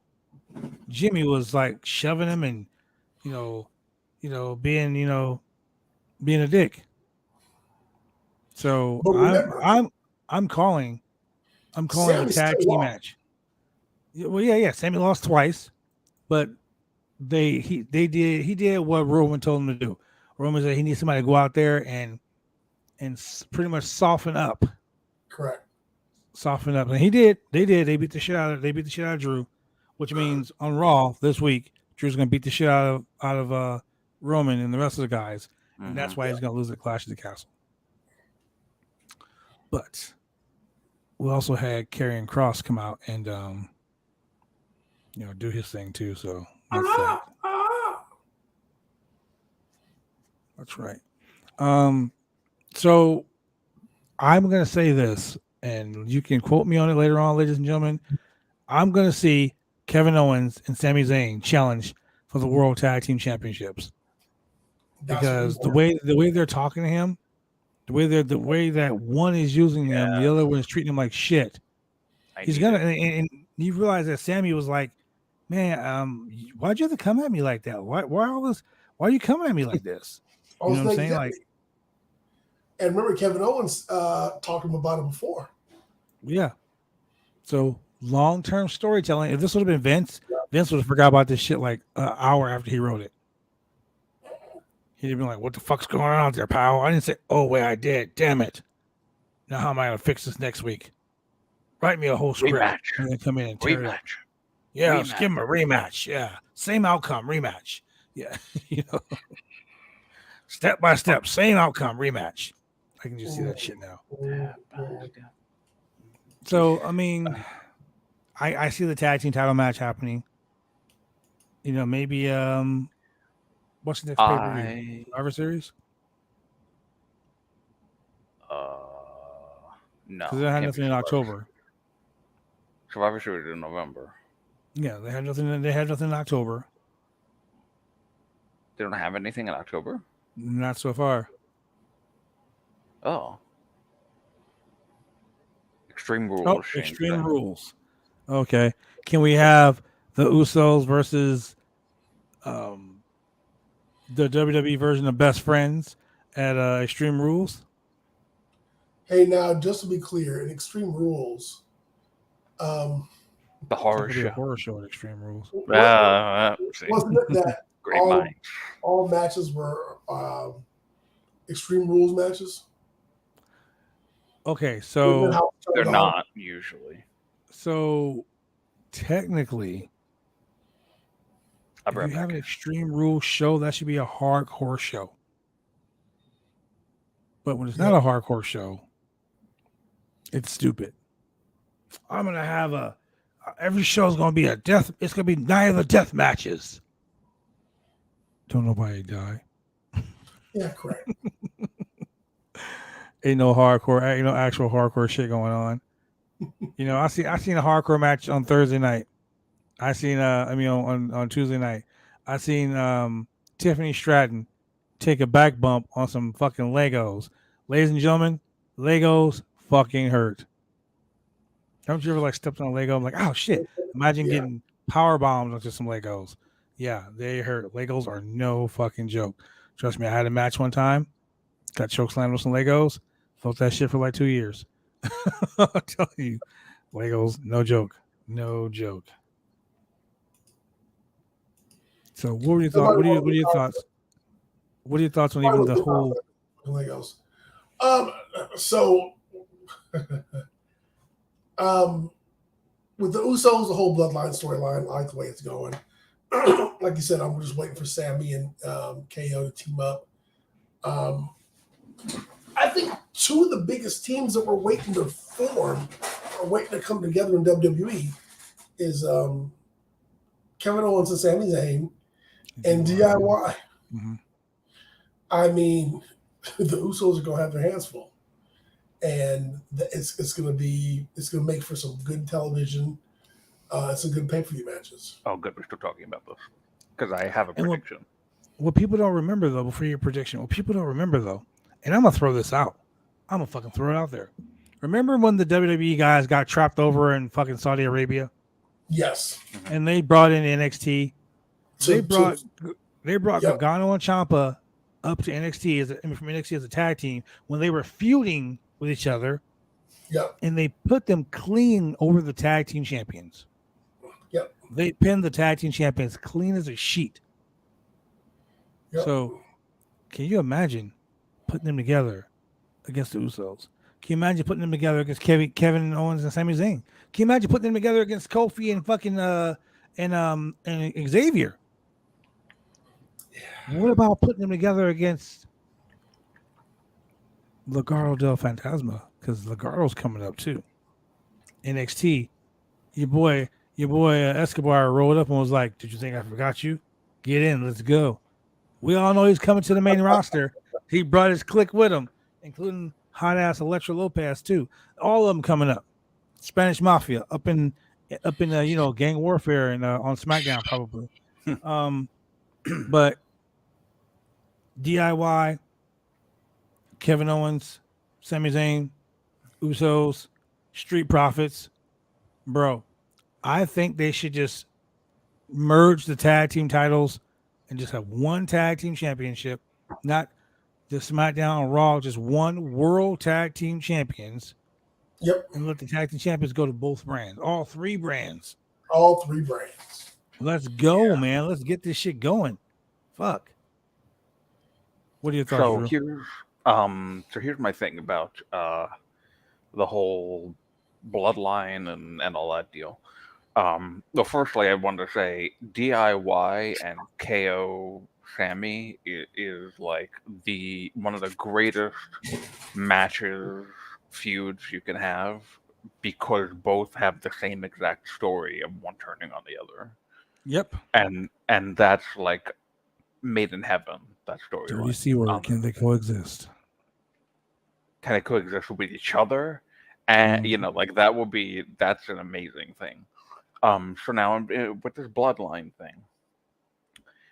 Jimmy was like shoving him and, being a dick. So I'm calling a tag team match. Well, yeah. Sammy lost twice, but he did what Roman told him to do. Roman said he needs somebody to go out there and pretty much soften up. Correct. Soften up, and he did. They did. They beat the shit out of Drew, which means on Raw this week, Drew's gonna beat the shit out of Roman and the rest of the guys, and that's why he's gonna lose at Clash of the Castle. But we also had Karrion Kross come out and do his thing too. So that's that. That's right. So I'm gonna say this, and you can quote me on it later on, ladies and gentlemen. I'm gonna see Kevin Owens and Sami Zayn challenge for the World Tag Team Championships because the way they're talking to him, the way that one is using him, the other one is treating him like shit. He's gonna and you realize that Sammy was like, man, why'd you have to come at me like that? Why all this? Why are you coming at me like this? You know what I'm saying? Like, and remember, Kevin Owens talked to him about it before. Yeah. So long-term storytelling. If this would have been Vince, Vince would have forgot about this shit like an hour after he wrote it. He'd have been like, "What the fuck's going on out there, pal? I didn't say. Oh wait, I did. Damn it! Now how am I gonna fix this next week? Write me a whole script Rematch. and then come in and tear it up. Rematch. Yeah, let's give him a rematch. Yeah, same outcome, rematch. Yeah, step by step, same outcome, rematch. I can just see that shit now. So I mean, I see the tag team title match happening. Maybe what's the next pay-per-view? Survivor Series? No. Because they had nothing in October. Survivor Series in November. Yeah, they had nothing. They had nothing in October. They don't have anything in October? Not so far. Oh. Extreme Rules. Extreme Rules. Okay. Can we have the Usos versus the WWE version of Best Friends at Extreme Rules? Hey, now, just to be clear, in Extreme Rules, the horror show. Horror show at Extreme Rules. Wasn't it that Great all matches were Extreme Rules matches? Okay, so they're not usually. So technically, if you have an Extreme Rules show, that should be a hardcore show. But when it's not a hardcore show, it's stupid. I'm gonna have every show is gonna be a death. It's gonna be night of the death matches. Don't nobody die. Yeah, correct. Ain't no hardcore, actual hardcore shit going on. I seen a hardcore match on Thursday night. I seen on Tuesday night. I seen Tiffany Stratton take a back bump on some fucking Legos. Ladies and gentlemen, Legos fucking hurt. Don't you ever stepped on a Lego? I'm like, oh shit. Imagine getting power bombed onto some Legos. Yeah, they hurt. Legos are no fucking joke. Trust me, I had a match one time. Got chokeslammed with some Legos. Felt that shit for like 2 years. I'll tell you. Legos, no joke. No joke. So what were your thoughts? What are your thoughts? What are your thoughts on even the whole Legos? So with the Usos, the whole bloodline storyline, I like the way it's going. Like you said, I'm just waiting for Sammy and KO to team up. I think two of the biggest teams that we're waiting to form or waiting to come together in WWE is Kevin Owens and Sami Zayn and DIY. Mm-hmm. I mean, the Usos are going to have their hands full. And it's going to make for some good television, some good pay-per-view matches. Oh, good. We're still talking about this because I have a prediction. What people don't remember though, before your prediction, and I'm gonna throw this out. I'm gonna fucking throw it out there. Remember when the WWE guys got trapped over in fucking Saudi Arabia? Yes. And they brought in NXT. They brought Gargano and Ciampa up to NXT from NXT as a tag team when they were feuding with each other. Yep. And they put them clean over the tag team champions. Yep. They pinned the tag team champions clean as a sheet. Yep. So, can you imagine putting them together against the Usos? Can you imagine putting them together against Kevin Owens and Sami Zayn? Can you imagine putting them together against Kofi and fucking and Xavier? Yeah. What about putting them together against Legado del Fantasma, because Legado's coming up too. NXT, your boy Escobar rolled up and was like, "Did you think I forgot you? Get in, let's go." We all know he's coming to the main roster. He brought his clique with him, including hot ass Electra Lopez too. All of them coming up. Spanish Mafia up in gang warfare and on SmackDown probably. But DIY, Kevin Owens, Sami Zayn, Usos, Street Profits, bro. I think they should just merge the tag team titles and just have one tag team championship, not the SmackDown and Raw, just one world tag team champions. Yep. And let the tag team champions go to both brands, all three brands. Let's go, man. Let's get this shit going. Fuck. What are your thoughts, Drew? Here's my thing about the whole bloodline and all that deal. Well, firstly, I wanted to say DIY and KO Sammy is like one of the greatest feuds you can have, because both have the same exact story of one turning on the other. Yep. And that's like made in heaven, that story. Do you see where can they coexist? Can they coexist with each other? And that's an amazing thing. So now with this bloodline thing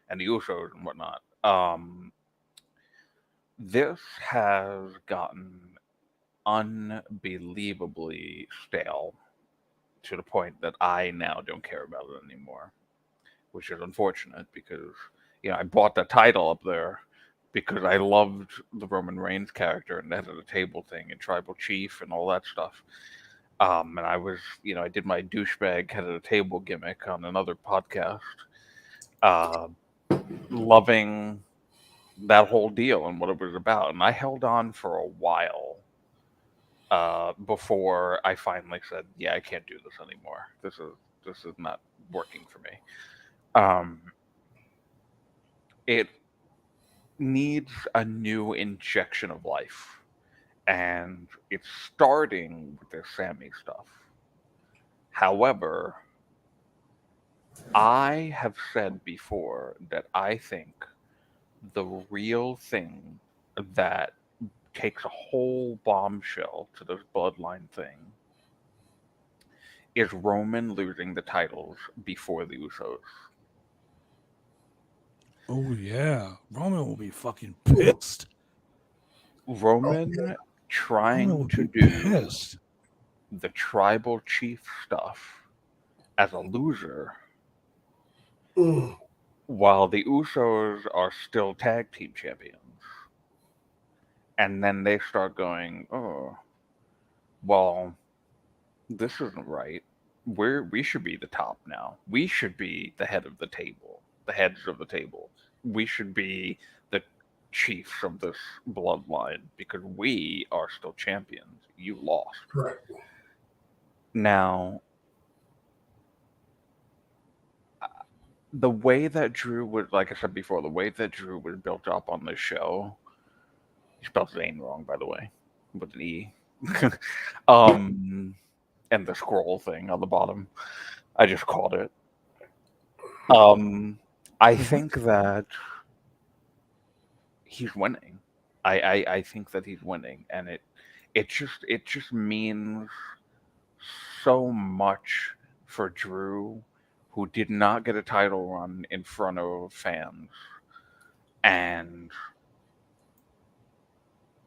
and the Usos and whatnot, this has gotten unbelievably stale to the point that I now don't care about it anymore, which is unfortunate because, I bought the title up there because I loved the Roman Reigns character and the head of the table thing and tribal chief and all that stuff. And I was, I did my douchebag head of the table gimmick on another podcast, loving that whole deal and what it was about. And I held on for a while before I finally said, yeah, I can't do this anymore. This is not working for me. It needs a new injection of life. And it's starting with their Sammy stuff. However, I have said before that I think the real thing that takes a whole bombshell to this bloodline thing is Roman losing the titles before the Usos. Oh, yeah. Roman will be fucking pissed. Roman trying to do the tribal chief stuff as a loser while the Usos are still tag team champions. And then they start going, oh, well, this isn't right. We should be the top now. We should be the heads of the table. We should be the chiefs of this bloodline because we are still champions. You lost. Right. Now, the way that Drew was, like I said before, the way that Drew was built up on this show, he spelled his name wrong, by the way, with an E. And the scroll thing on the bottom, I just called it. I think that he's winning. I think that he's winning, and it just means so much for Drew, who did not get a title run in front of fans, and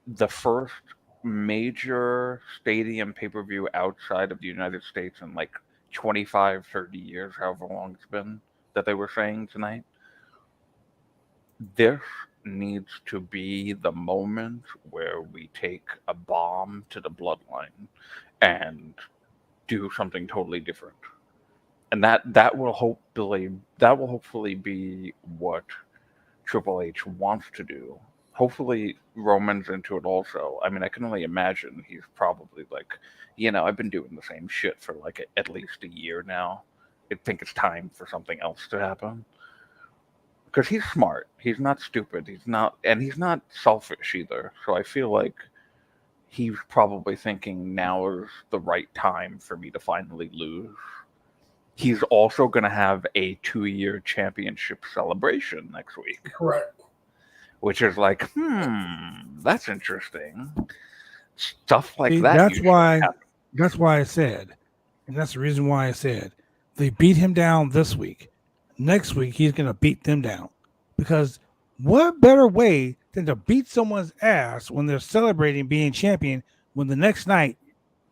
the first major stadium pay-per-view outside of the United States in like 25, 30 years, however long it's been, that they were saying tonight. This needs to be the moment where we take a bomb to the bloodline and do something totally different. And that will hopefully be what Triple H wants to do. Hopefully Roman's into it also. I mean, I can only imagine he's probably like, I've been doing the same shit for like at least a year now. I think it's time for something else to happen. Because he's smart. He's not stupid. He's not selfish either. So I feel like he's probably thinking now is the right time for me to finally lose. He's also going to have a 2-year championship celebration next week. Correct. Which is like, that's interesting. Stuff like See, that. That's why I said, and that's the reason why I said, they beat him down this week. Next week, he's going to beat them down. Because what better way than to beat someone's ass when they're celebrating being champion when the next night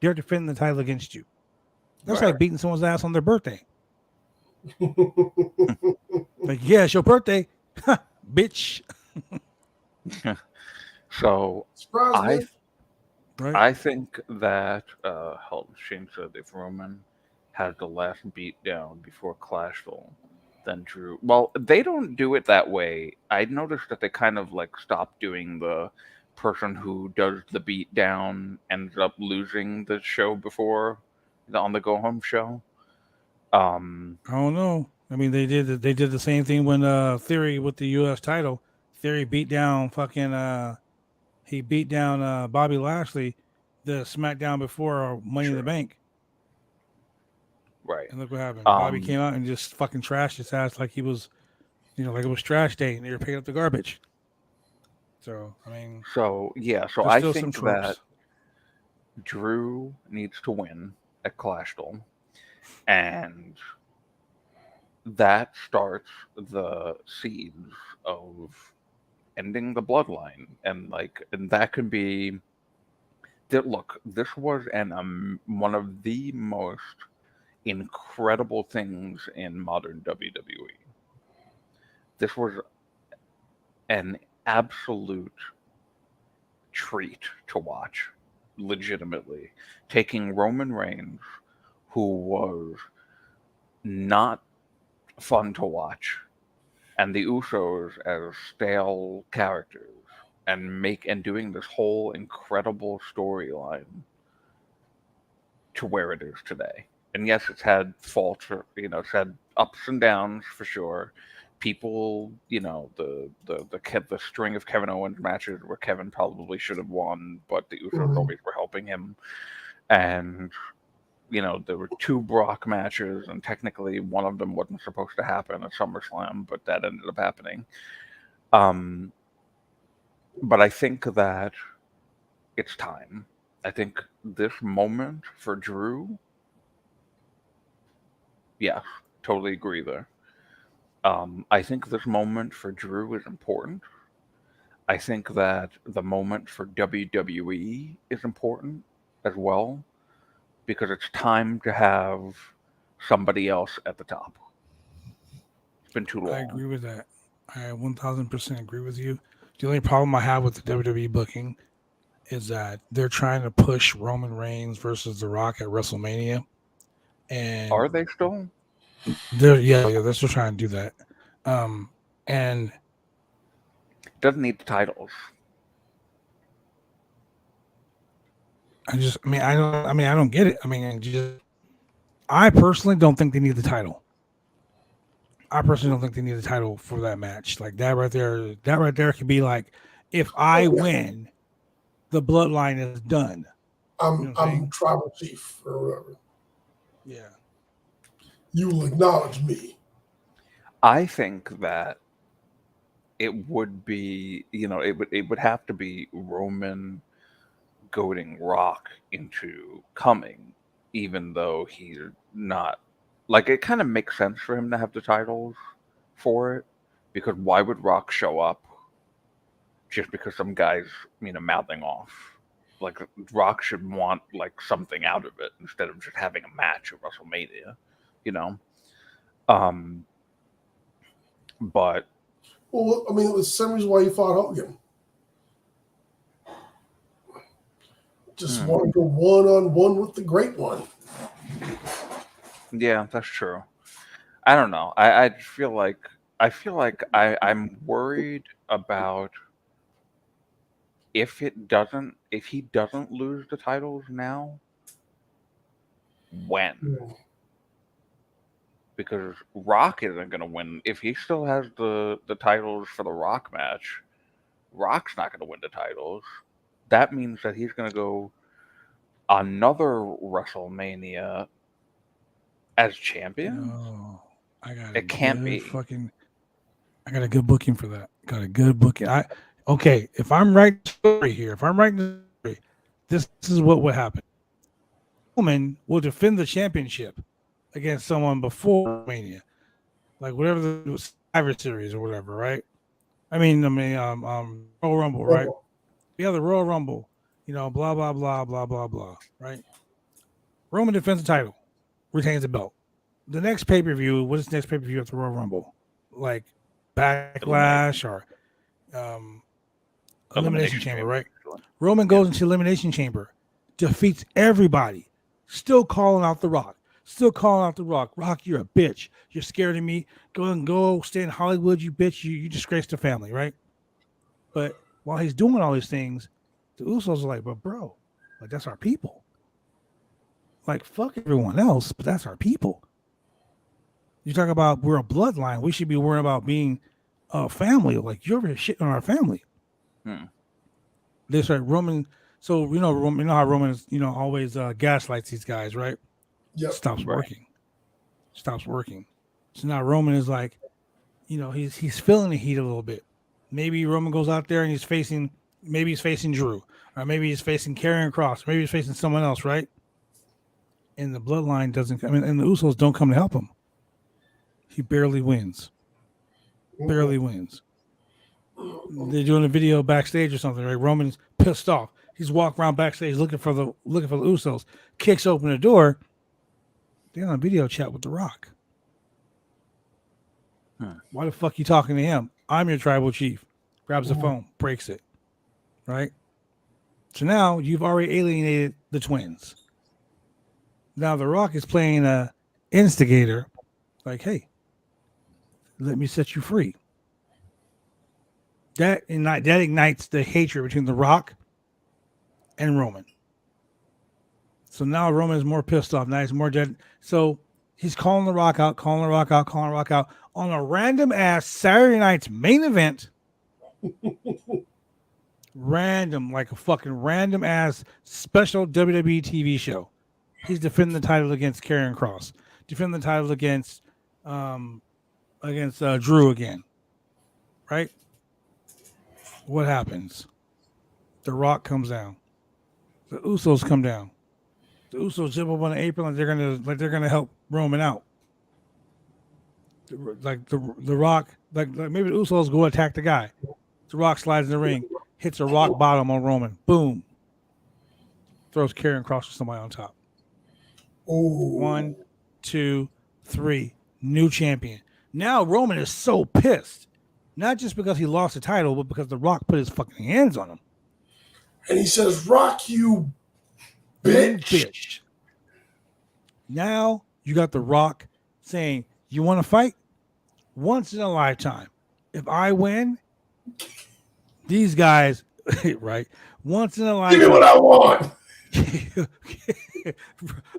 they're defending the title against you? That's like beating someone's ass on their birthday. Like, yeah, it's your birthday, bitch. So Surprise, I think that Shane said if Roman had the last beatdown before Clashful, then Drew. Well, they don't do it that way. I noticed that they kind of like stopped doing the person who does the beatdown ends up losing the show before on the go home show. I don't know. I mean, they did the same thing when Theory with the U.S. title. Theory beat down he beat down Bobby Lashley the SmackDown before Money in the Bank. Right. And look what happened. Bobby came out and just fucking trashed his ass like he was, like it was trash day and they were picking up the garbage. So, I mean. So I think that Drew needs to win at Clashful. And that starts the seeds of ending the bloodline. And that could be that. Look, this was one of the most incredible things in modern WWE. This was an absolute treat to watch, legitimately. Taking Roman Reigns, who was not fun to watch, and the Usos as stale characters, and doing this whole incredible storyline to where it is today. And yes, it's had faults, it's had ups and downs for sure. People, the string of Kevin Owens matches where Kevin probably should have won, but the Usos always were helping him. And there were 2 Brock matches, and technically one of them wasn't supposed to happen at SummerSlam, but that ended up happening. But I think that it's time. I think this moment for Drew, yeah, totally agree there. I think this moment for Drew is important. I think that the moment for WWE is important as well, because it's time to have somebody else at the top. It's been too long. I agree with that. I 1000% agree with you. The only problem I have with the WWE booking is that they're trying to push Roman Reigns versus The Rock at WrestleMania. And are they still? They're still trying to do that. And doesn't need the titles. I don't get it. I personally don't think they need the title. I personally don't think they need the title for that match. Like that right there could be like, if I win, the bloodline is done. I'm tribal chief or whatever. Yeah. You will acknowledge me. I think that it would be, it would have to be Roman goading Rock into coming, even though he's not. Like, it kind of makes sense for him to have the titles for it, because why would Rock show up just because some guy's, mouthing off? Like, Rock should want, something out of it instead of just having a match at WrestleMania, But... Well, it was the same reason why you fought Hogan. Just want to go one-on-one with the great one. Yeah, that's true. I don't know. I feel like I'm worried about if he doesn't lose the titles now, when? Yeah. Because Rock isn't going to win. If he still has the titles for the Rock match, Rock's not going to win the titles. that means that he's going to go another WrestleMania as champion. No, I got It can't be. I got a good booking for that. Got a good booking. Okay. If I'm writing the story here, this is what would happen. Roman will defend the championship against someone before Mania, like whatever the Survivor Series or whatever, right? Royal Rumble, right? Yeah, the Royal Rumble. Blah blah blah blah blah blah, right? Roman defends the title, retains the belt. The next pay-per-view, what is the next pay-per-view after Royal Rumble? Like Backlash or Elimination Chamber, right? Roman goes into Elimination Chamber, defeats everybody, still calling out The Rock. Rock, you're a bitch. You're scared of me. Go stay in Hollywood, you bitch. You disgrace the family, right? But while he's doing all these things, the Usos are like, but bro, like that's our people. Like fuck everyone else, but that's our people. You talk about we're a bloodline. We should be worrying about being a family. Like you're over here shitting on our family. This right, Roman. So Roman, you know how Roman is, always gaslights these guys, right? Yep. Stops working. So now Roman is like, he's feeling the heat a little bit. Maybe Roman goes out there and he's facing Drew, or maybe he's facing Karrion Kross, maybe he's facing someone else, right? And the bloodline doesn't. And the Usos don't come to help him. He barely wins. They're doing a video backstage or something, right? Roman's pissed off. He's walking around backstage looking for the Usos. Kicks open the door. They're on a video chat with The Rock. Why the fuck you talking to him? I'm your tribal chief. Grabs the phone, breaks it. Right? So now you've already alienated the twins. Now The Rock is playing a instigator. Like, hey, let me set you free. That ignites the hatred between The Rock and Roman. So now Roman is more pissed off. Now he's more dead. So he's calling The Rock out on a random ass Saturday night's main event. Like a fucking random ass special WWE TV show. He's defending the title against Karrion Kross. Defending the title against Drew again. Right? What happens? The Rock comes down. The Usos come down. The Usos jump up on the apron like they're gonna help Roman out. Like the Rock, like maybe the Usos go attack the guy. The Rock slides in the ring, hits a rock bottom on Roman. Boom. Throws Karrion Kross or somebody on top. Ooh. 1, 2, 3. New champion. Now Roman is so pissed. Not just because he lost the title, but because The Rock put his fucking hands on him. And he says, Rock, you bitch. Now you got The Rock saying, you want to fight? Once in a lifetime. If I win, these guys, right? Once in a lifetime. Give me what I want.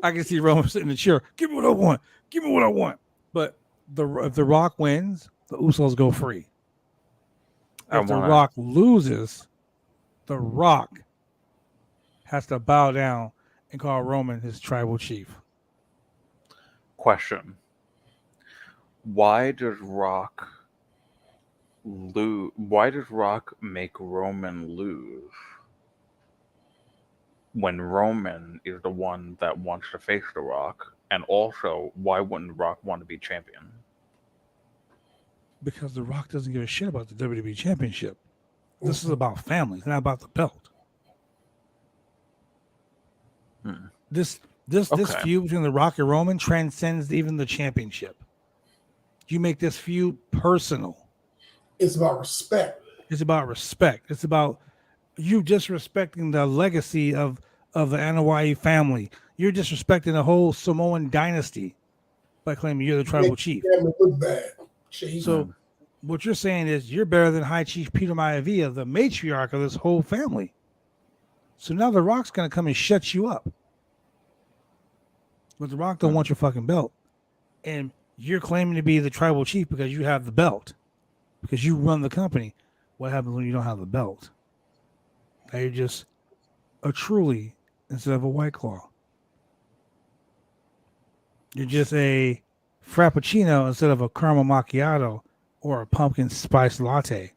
I can see Roman sitting in the chair. Give me what I want. Give me what I want. But if The Rock wins, the Usos go free. If The Rock loses, The Rock has to bow down and call Roman his tribal chief. Question. Why does Rock lose? Why does Rock make Roman lose when Roman is the one that wants to face The Rock? And also, why wouldn't Rock want to be champion? Because The Rock doesn't give a shit about the WWE Championship. This is about family. It's not about the belt. This feud between The Rock and Roman transcends even the championship. You make this feud personal. It's about respect. It's about respect. It's about you disrespecting the legacy of the Anoa'i family. You're disrespecting the whole Samoan dynasty by claiming you're the tribal chief. Look bad. So what you're saying is you're better than High Chief Peter Maivia, the matriarch of this whole family. So now The Rock's going to come and shut you up. But The Rock don't want your fucking belt. And you're claiming to be the tribal chief because you have the belt. Because you run the company. What happens when you don't have the belt? Now you're just a Truly instead of a White Claw. You're just a Frappuccino instead of a caramel macchiato or a pumpkin spice latte.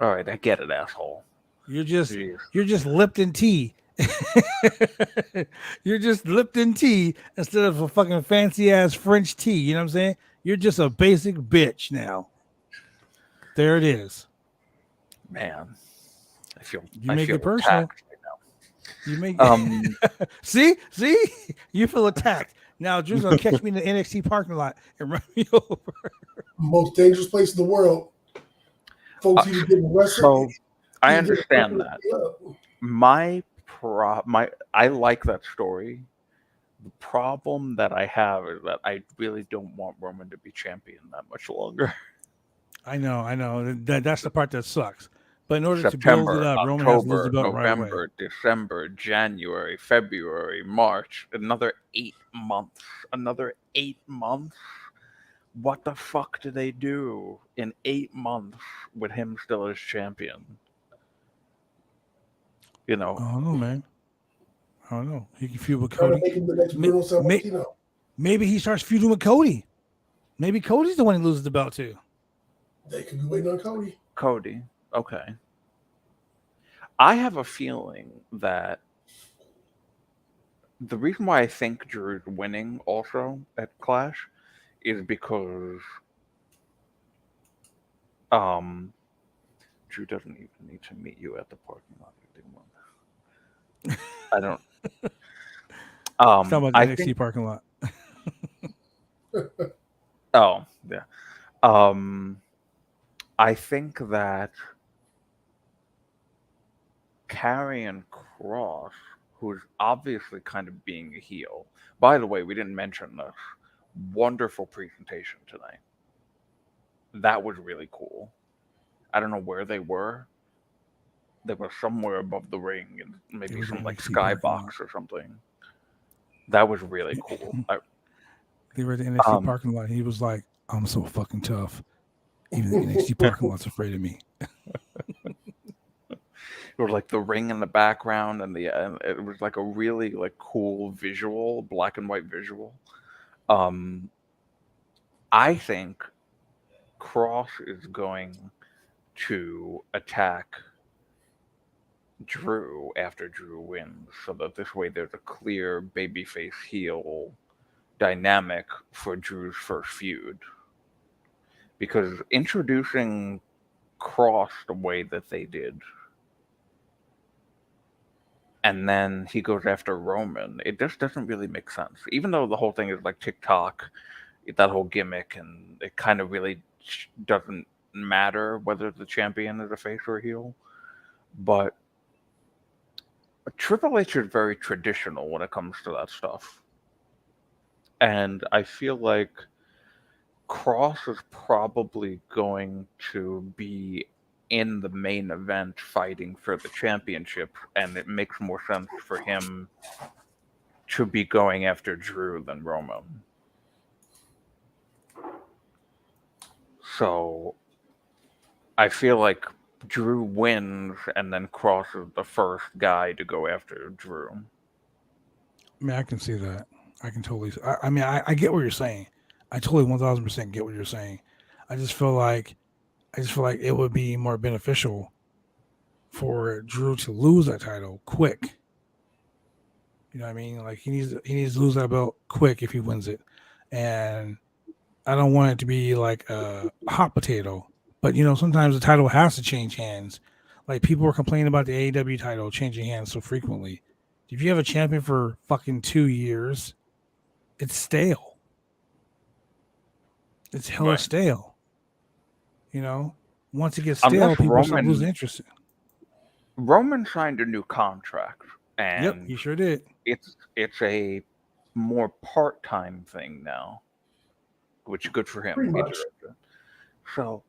All right, I get it, asshole. You're just Lipton tea. You're just Lipton tea instead of a fucking fancy ass French tea. You know what I'm saying? You're just a basic bitch now. There it is. Man, I feel it personal. Right now. You make see, you feel attacked. Now Drew's gonna catch me in the NXT parking lot and run me over. Most dangerous place in the world. Folks either get arrested. So I understand that. I like that story. The problem that I have is that I really don't want Roman to be champion that much longer. I know. That's the part that sucks. But in order September, to build it up, October, Roman has to lose the belt November, right away. December, January, February, March, another 8 months. What the fuck do they do in 8 months with him still as champion? You know. I don't know, man. I don't know. He can feud with Trying to Cody. make him the next Bruno Sammartino. Maybe he starts feuding with Cody. Maybe Cody's the one who loses the belt too. They could be waiting on Cody. Cody. Okay. I have a feeling that the reason why I think Drew's winning also at Clash is because Drew doesn't even need to meet you at the parking lot. I don't. Talking about the NXT parking lot. Oh yeah. I think that Karrion Kross, who's obviously kind of being a heel. By the way, we didn't mention this. Wonderful presentation tonight. That was really cool. I don't know where they were. They were somewhere above the ring, and maybe some like skybox or something. That was really cool. They were at the NXT parking lot. He was like, "I'm so fucking tough. Even the NXT parking lot's afraid of me." It was like the ring in the background, and it was like a really like cool visual, black and white visual. I think Kross is going to attack Drew after Drew wins, so that this way there's a clear babyface heel dynamic for Drew's first feud. Because introducing Kross the way that they did, and then he goes after Roman, it just doesn't really make sense. Even though the whole thing is like TikTok, that whole gimmick, and it kind of really doesn't matter whether the champion is a face or a heel. But Triple H is very traditional when it comes to that stuff. And I feel like Kross is probably going to be in the main event fighting for the championship, and it makes more sense for him to be going after Drew than Roman. So I feel like Drew wins, and then Kross is the first guy to go after Drew. I mean, I can see that. I can totally. I get what you're saying. I totally 1000% get what you're saying. I just feel like it would be more beneficial for Drew to lose that title quick. You know what I mean? Like he needs to lose that belt quick if he wins it. And I don't want it to be like a hot potato. But you know, sometimes the title has to change hands. Like people were complaining about the AEW title changing hands so frequently. If you have a champion for fucking 2 years, it's stale. It's hella stale. You know, once it gets stale, people start losing interest. Roman signed a new contract, and yep, he sure did. It's a more part-time thing now, which is good for him. So,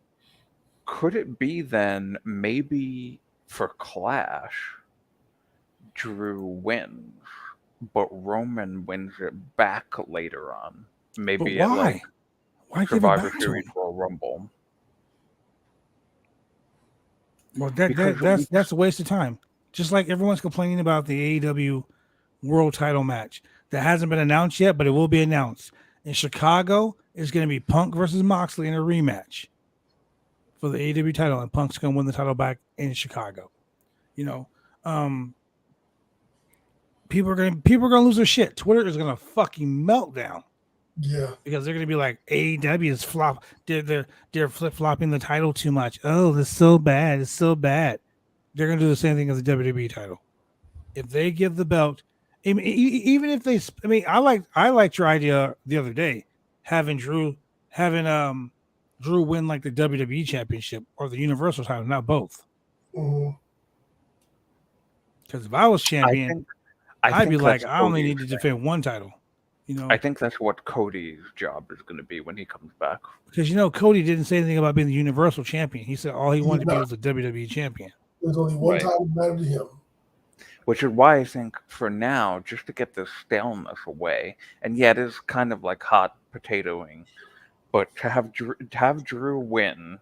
could it be then maybe for Clash, Drew wins, but Roman wins it back later on? Maybe but why? At why Survivor Series or Rumble. Well, that's a waste of time. Just like everyone's complaining about the AEW world title match that hasn't been announced yet, but it will be announced. In Chicago, it's going to be Punk versus Moxley in a rematch for the AEW title, and Punk's going to win the title back in Chicago. You know, people are going to lose their shit. Twitter is going to fucking melt down. Yeah, because they're going to be like, AEW is flop. They're flip flopping the title too much. Oh, this is so bad. It's so bad. They're going to do the same thing as the WWE title. If they give the belt, even if they, I liked your idea the other day, having Drew win like the WWE championship or the Universal title, not both. Because if I was champion, I'd be like, I only need to defend one title. You know, I think that's what Cody's job is going to be when he comes back. Because Cody didn't say anything about being the Universal champion. He said all he wanted to be was the WWE champion. There's only one title mattered to him. Which is why I think for now, just to get this staleness away, and yeah, it is kind of like hot potatoing, but to have Drew win,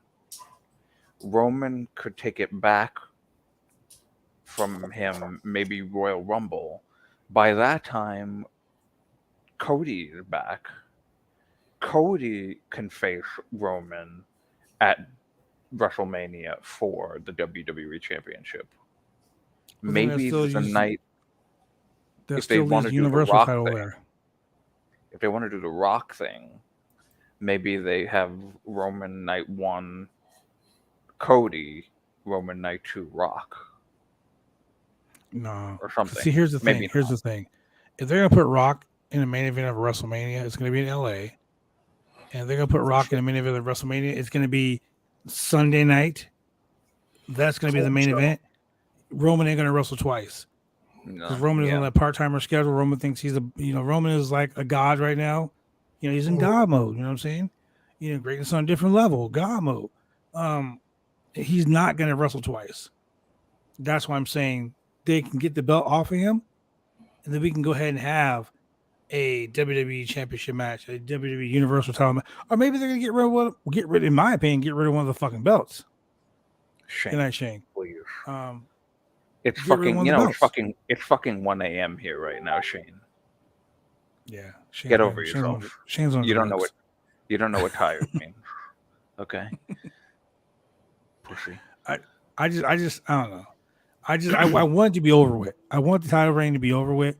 Roman could take it back from him, maybe Royal Rumble. By that time, Cody is back. Cody can face Roman at WrestleMania for the WWE Championship. Maybe the night if they want to do the Rock thing. If they want to do the Rock thing, maybe they have Roman night 1 Cody, Roman night 2 Rock. No. Or something. See, here's the thing. Here's the thing. If they're going to put Rock in the main event of WrestleMania, it's going to be in LA. And if they're going to put Rock in the main event of WrestleMania, it's going to be Sunday night. That's going to be the main event. Roman ain't going to wrestle twice. Because Roman is on that part-timer schedule. Roman thinks he's Roman is like a god right now. You know, he's in God mode. You know what I'm saying? You know, greatness on a different level. God mode. He's not going to wrestle twice. That's why I'm saying they can get the belt off of him, and then we can go ahead and have a WWE Championship match, a WWE Universal title match, or maybe they're gonna get rid. In my opinion, get rid of one of the fucking belts. Shane, good night, Shane. Please. It's fucking. It's fucking 1 a.m. here right now, Shane. Yeah, get over yourself. Shane's on. You don't know what. You don't know what tired means. Okay. Pussy. I don't know. I want it to be over with. I want the title reign to be over with.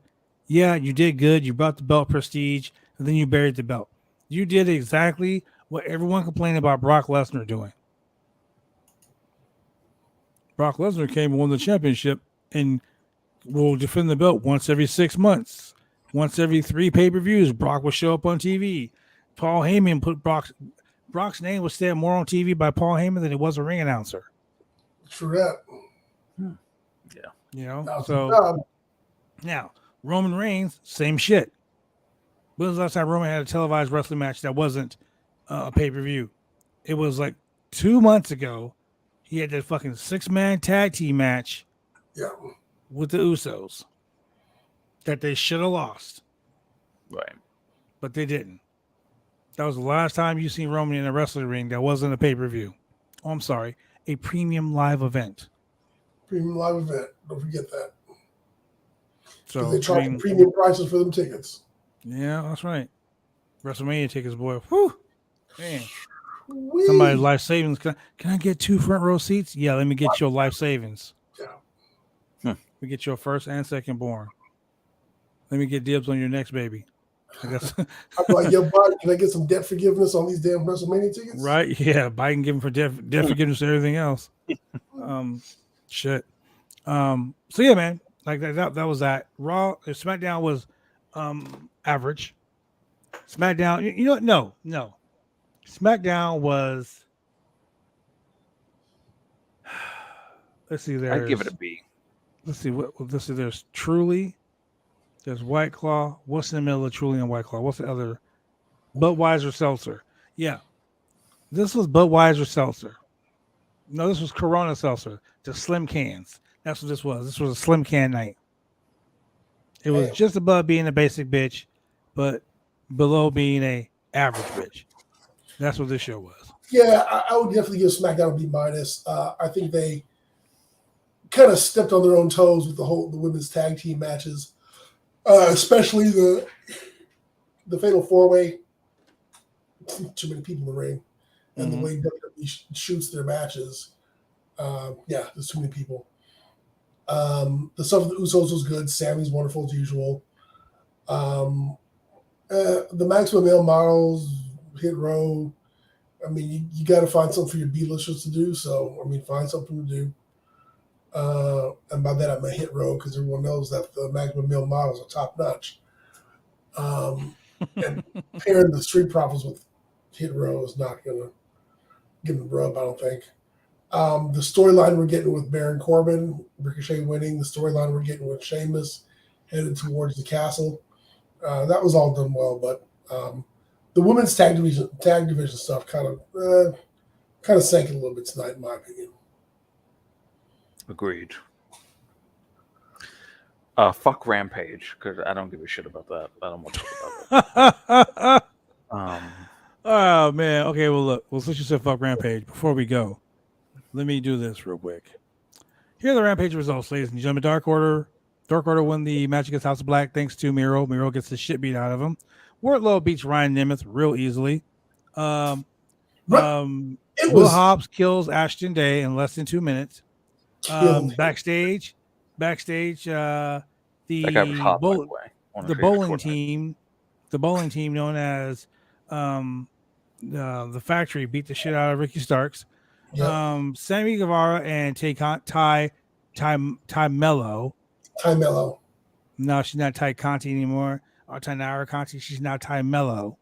Yeah, you did good. You brought the belt prestige, and then you buried the belt. You did exactly what everyone complained about Brock Lesnar doing. Brock Lesnar came and won the championship and will defend the belt once every 6 months. Once every 3 pay-per-views, Brock will show up on TV. Paul Heyman put Brock's name was said more on TV by Paul Heyman than it was a ring announcer. True that. Yeah. You know, so now Roman Reigns, same shit. When was the last time Roman had a televised wrestling match that wasn't a pay-per-view? It was like 2 months ago. He had that fucking 6-man tag team match with the Usos that they should have lost. Right. But they didn't. That was the last time you seen Roman in a wrestling ring that wasn't a pay-per-view. Oh, I'm sorry. A premium live event. Premium live event. Don't forget that. So they charge premium prices for them tickets. Yeah, that's right. WrestleMania tickets, boy. Whew. Man. Whee. Somebody's life savings. Can I get 2 front row seats? Yeah, let me get your life savings. Yeah. Let me get your first and second born. Let me get dibs on your next baby. I guess. I'm like, yo, Biden, can I get some debt forgiveness on these damn WrestleMania tickets? Right? Yeah, Biden giving for debt forgiveness and everything else. Shit. So yeah, man. Like that was that. Raw, SmackDown was average. SmackDown, you know what? No. SmackDown was. Let's see. I'd give it a B. Let's see. Let's see. There's Truly. There's White Claw. What's in the middle of Truly and White Claw? What's the other? Budweiser Seltzer. Yeah. This was Budweiser Seltzer. No, this was Corona Seltzer. The slim cans. That's what this was. This was a slim can night. It was just above being a basic bitch, but below being a average bitch. That's what this show was. Yeah, I would definitely give SmackDown a B-. I think they kind of stepped on their own toes with the women's tag team matches, especially the Fatal 4-Way. Too many people in the ring, and the way WWE shoots their matches. There's too many people. The stuff with the Usos was good. Sammy's wonderful as usual. The Maximum Male Models, Hit Row. I mean, you got to find something for your B-listers to do. So, I mean, find something to do. And by that, I mean Hit Row, because everyone knows that the Maximum Male Models are top notch. And pairing the Street Profits with Hit Row is not going to give them the rub, I don't think. The storyline we're getting with Baron Corbin, Ricochet winning, the storyline we're getting with Sheamus headed towards the castle, that was all done well. But the women's tag division stuff kind of sank it a little bit tonight, in my opinion. Agreed. Fuck Rampage, because I don't give a shit about that. I don't want to talk about it. Oh man. Okay. Well, look. Well, since you said fuck Rampage, before we go, let me do this real quick. Here are the Rampage results, ladies and gentlemen. Dark Order won the match against House of Black thanks to Miro. Miro gets the shit beat out of him. Wardlow beats Ryan Nemeth real easily. Will Hobbs kills Ashton Day in less than 2 minutes. Backstage, the bowling team known as the Factory beat the shit out of Ricky Starks. Yep. Sammy Guevara and Ty Mello. No, she's not Ty Conti anymore. Or Tainara Conti. She's now Ty Mello.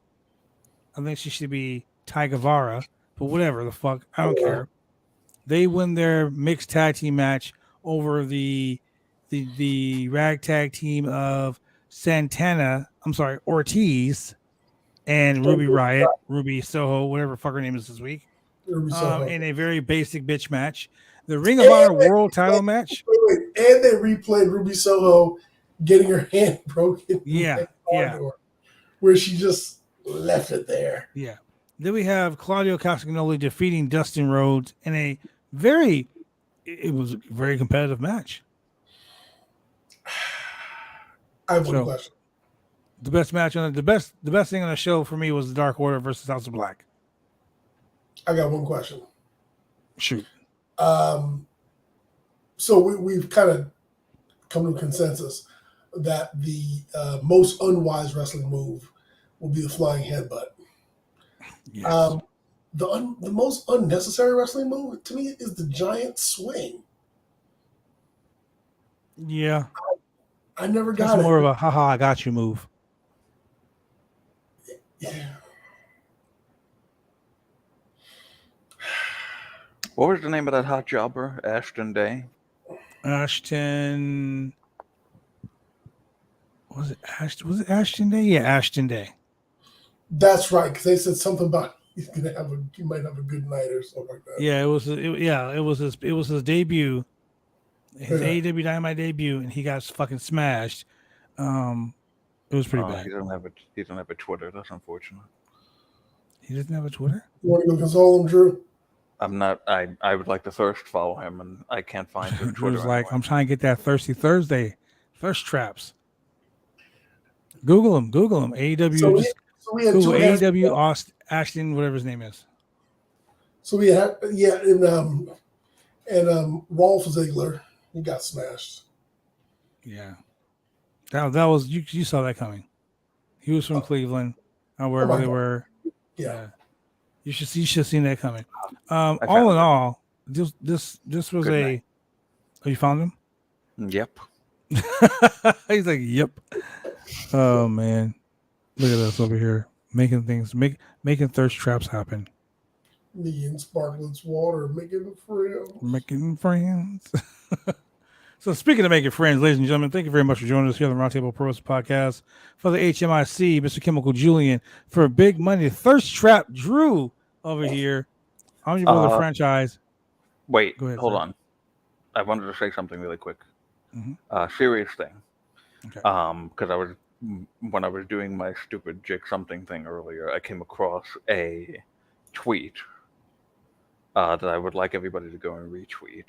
I think she should be Ty Guevara, but whatever the fuck, I don't care. They win their mixed tag team match over the ragtag team of Ortiz and Ruby Riott, Ruby Soho, whatever fuck her name is this week. In a very basic bitch match. The Ring of Honor World Title match. And they replayed Ruby Soho getting her hand broken. Where she just left it there. Yeah. Then we have Claudio Castagnoli defeating Dustin Rhodes in a very competitive match. I have one question. The best match the best thing on the show for me was the Dark Order versus House of Black. I got one question. Shoot. So we've kind of come to a consensus that the most unwise wrestling move will be the flying headbutt. Yes. The most unnecessary wrestling move to me is the giant swing. Yeah. I never got That's it. more of a haha, I got you move. Yeah. What was the name of that hot jobber? Ashton Day? Ashton. Was it Ashton Day? Yeah, Ashton Day. That's right, because they said something about he might have a good night or something like that. Yeah, it was his debut, his AEW Dynamite debut, and he got fucking smashed. It was pretty bad. He doesn't have a Twitter. That's unfortunate. He doesn't have a Twitter? You want to go console him, Drew? I'm not. I would like to thirst follow him, and I can't find his Twitter. Drew's like, I'm trying to get that Thirsty Thursday thirst traps. Google him. AEW. So we had Google AEW Ashton, whatever his name is. So we had and Rolf Ziggler, he got smashed. Yeah, that was you saw that coming. He was from Cleveland, or wherever they were. Yeah. You should have seen that coming. All in all, this was Good night. Oh, you found him? Yep. He's like, yep. Oh man, look at us over here making things, making thirst traps happen. Me and Sparklet's water making friends. So speaking of making friends, ladies and gentlemen, thank you very much for joining us here on the Roundtable Pro Wrestling Podcast. For the HMIC, Mr. Chemical Julian, for Big Money Thirst Trap Drew over here. I'm your brother franchise. Wait, go ahead, hold sir. on. I wanted to say something really quick. Mm-hmm. Serious thing. Okay. Because when I was doing my stupid Jig something thing earlier, I came across a tweet that I would like everybody to go and retweet.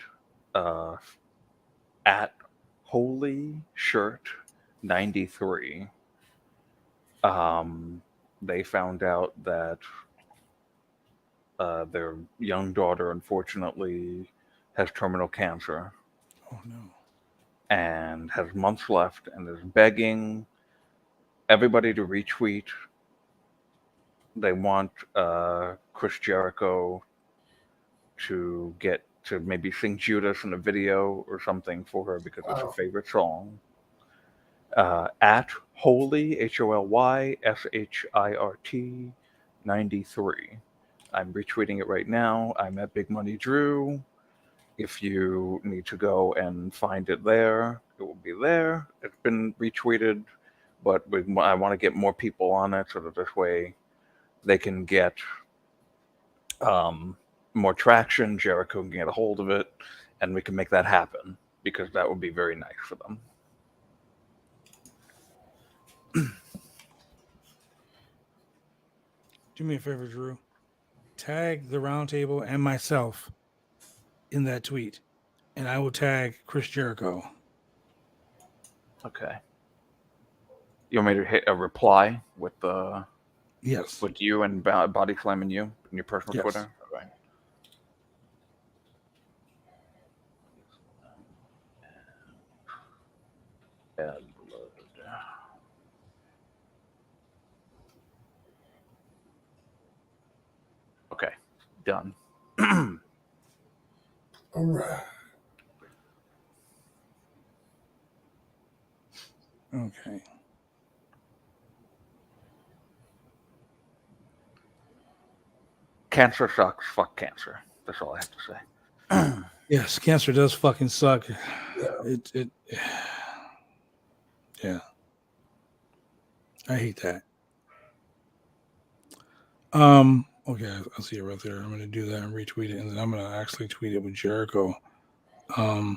at Holy Shirt 93. They found out that their young daughter, unfortunately, has terminal cancer. Oh no. And has months left, and is begging everybody to retweet. They want Chris Jericho to get to maybe sing Judas in a video or something for her because it's her favorite song. At Holy, HOLY, 93. I'm retweeting it right now. I'm at Big Money Drew. If you need to go and find it there, it will be there. It's been retweeted, but I want to get more people on it so that this way they can get more traction. Jericho can get a hold of it, and we can make that happen because that would be very nice for them. Do me a favor, Drew. Tag the Roundtable and myself in that tweet, and I will tag Chris Jericho. Okay. You want me to hit a reply with the yes, with you and body slamming you in your personal yes. Twitter? All right. Okay, done. All right. Okay. Cancer sucks. Fuck cancer. That's all I have to say. Yes, cancer does fucking suck. Yeah. Yeah. I hate that. Okay, I'll see it right there. I'm gonna do that and retweet it, and then I'm gonna actually tweet it with Jericho. And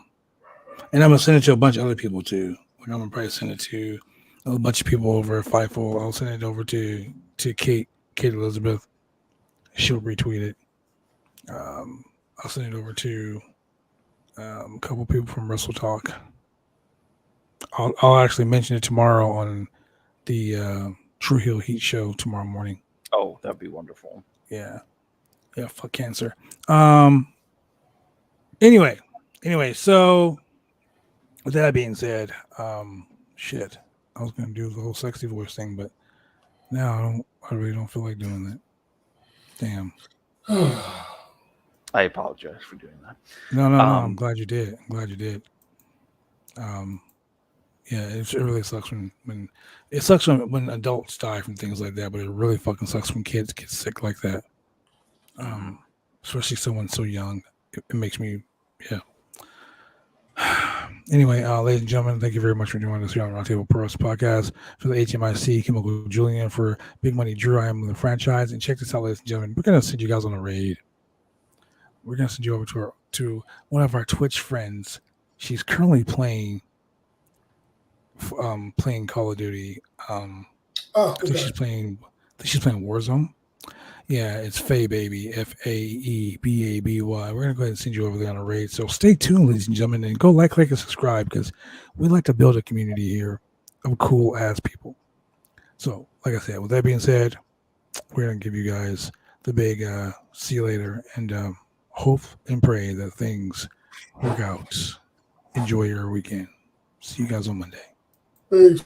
I'm gonna send it to a bunch of other people too. Like I'm gonna probably send it to a bunch of people over at Fightful. I'll send it over to Kate Elizabeth. She'll retweet it. I'll send it over to a couple people from Wrestle Talk. I'll actually mention it tomorrow on the True Heel Heat show tomorrow morning. Oh, that'd be wonderful. Yeah, fuck cancer. Anyway, so with that being said, shit, I was gonna do the whole sexy voice thing, but now I really don't feel like doing that. Damn. I apologize for doing that. No. I'm glad you did. Yeah, it really sucks when it sucks when adults die from things like that, but it really fucking sucks when kids get sick like that. Especially someone so young. It makes me, yeah. Anyway, ladies and gentlemen, thank you very much for joining us here on Roundtable Pro Wrestling Podcast. For the HMIC, Chemical Julian, for Big Money Drew, I am the franchise. And check this out, ladies and gentlemen. We're going to send you guys on a raid. We're going to send you over to one of our Twitch friends. She's currently playing Call of Duty. I think she's playing Warzone. Yeah, it's Faye Baby, FAEBABY. We're gonna go ahead and send you over there on a raid. So stay tuned, ladies and gentlemen, and go like, and subscribe because we like to build a community here of cool ass people. So, like I said, with that being said, we're gonna give you guys the big see you later, and hope and pray that things work out. Enjoy your weekend. See you guys on Monday. Peace.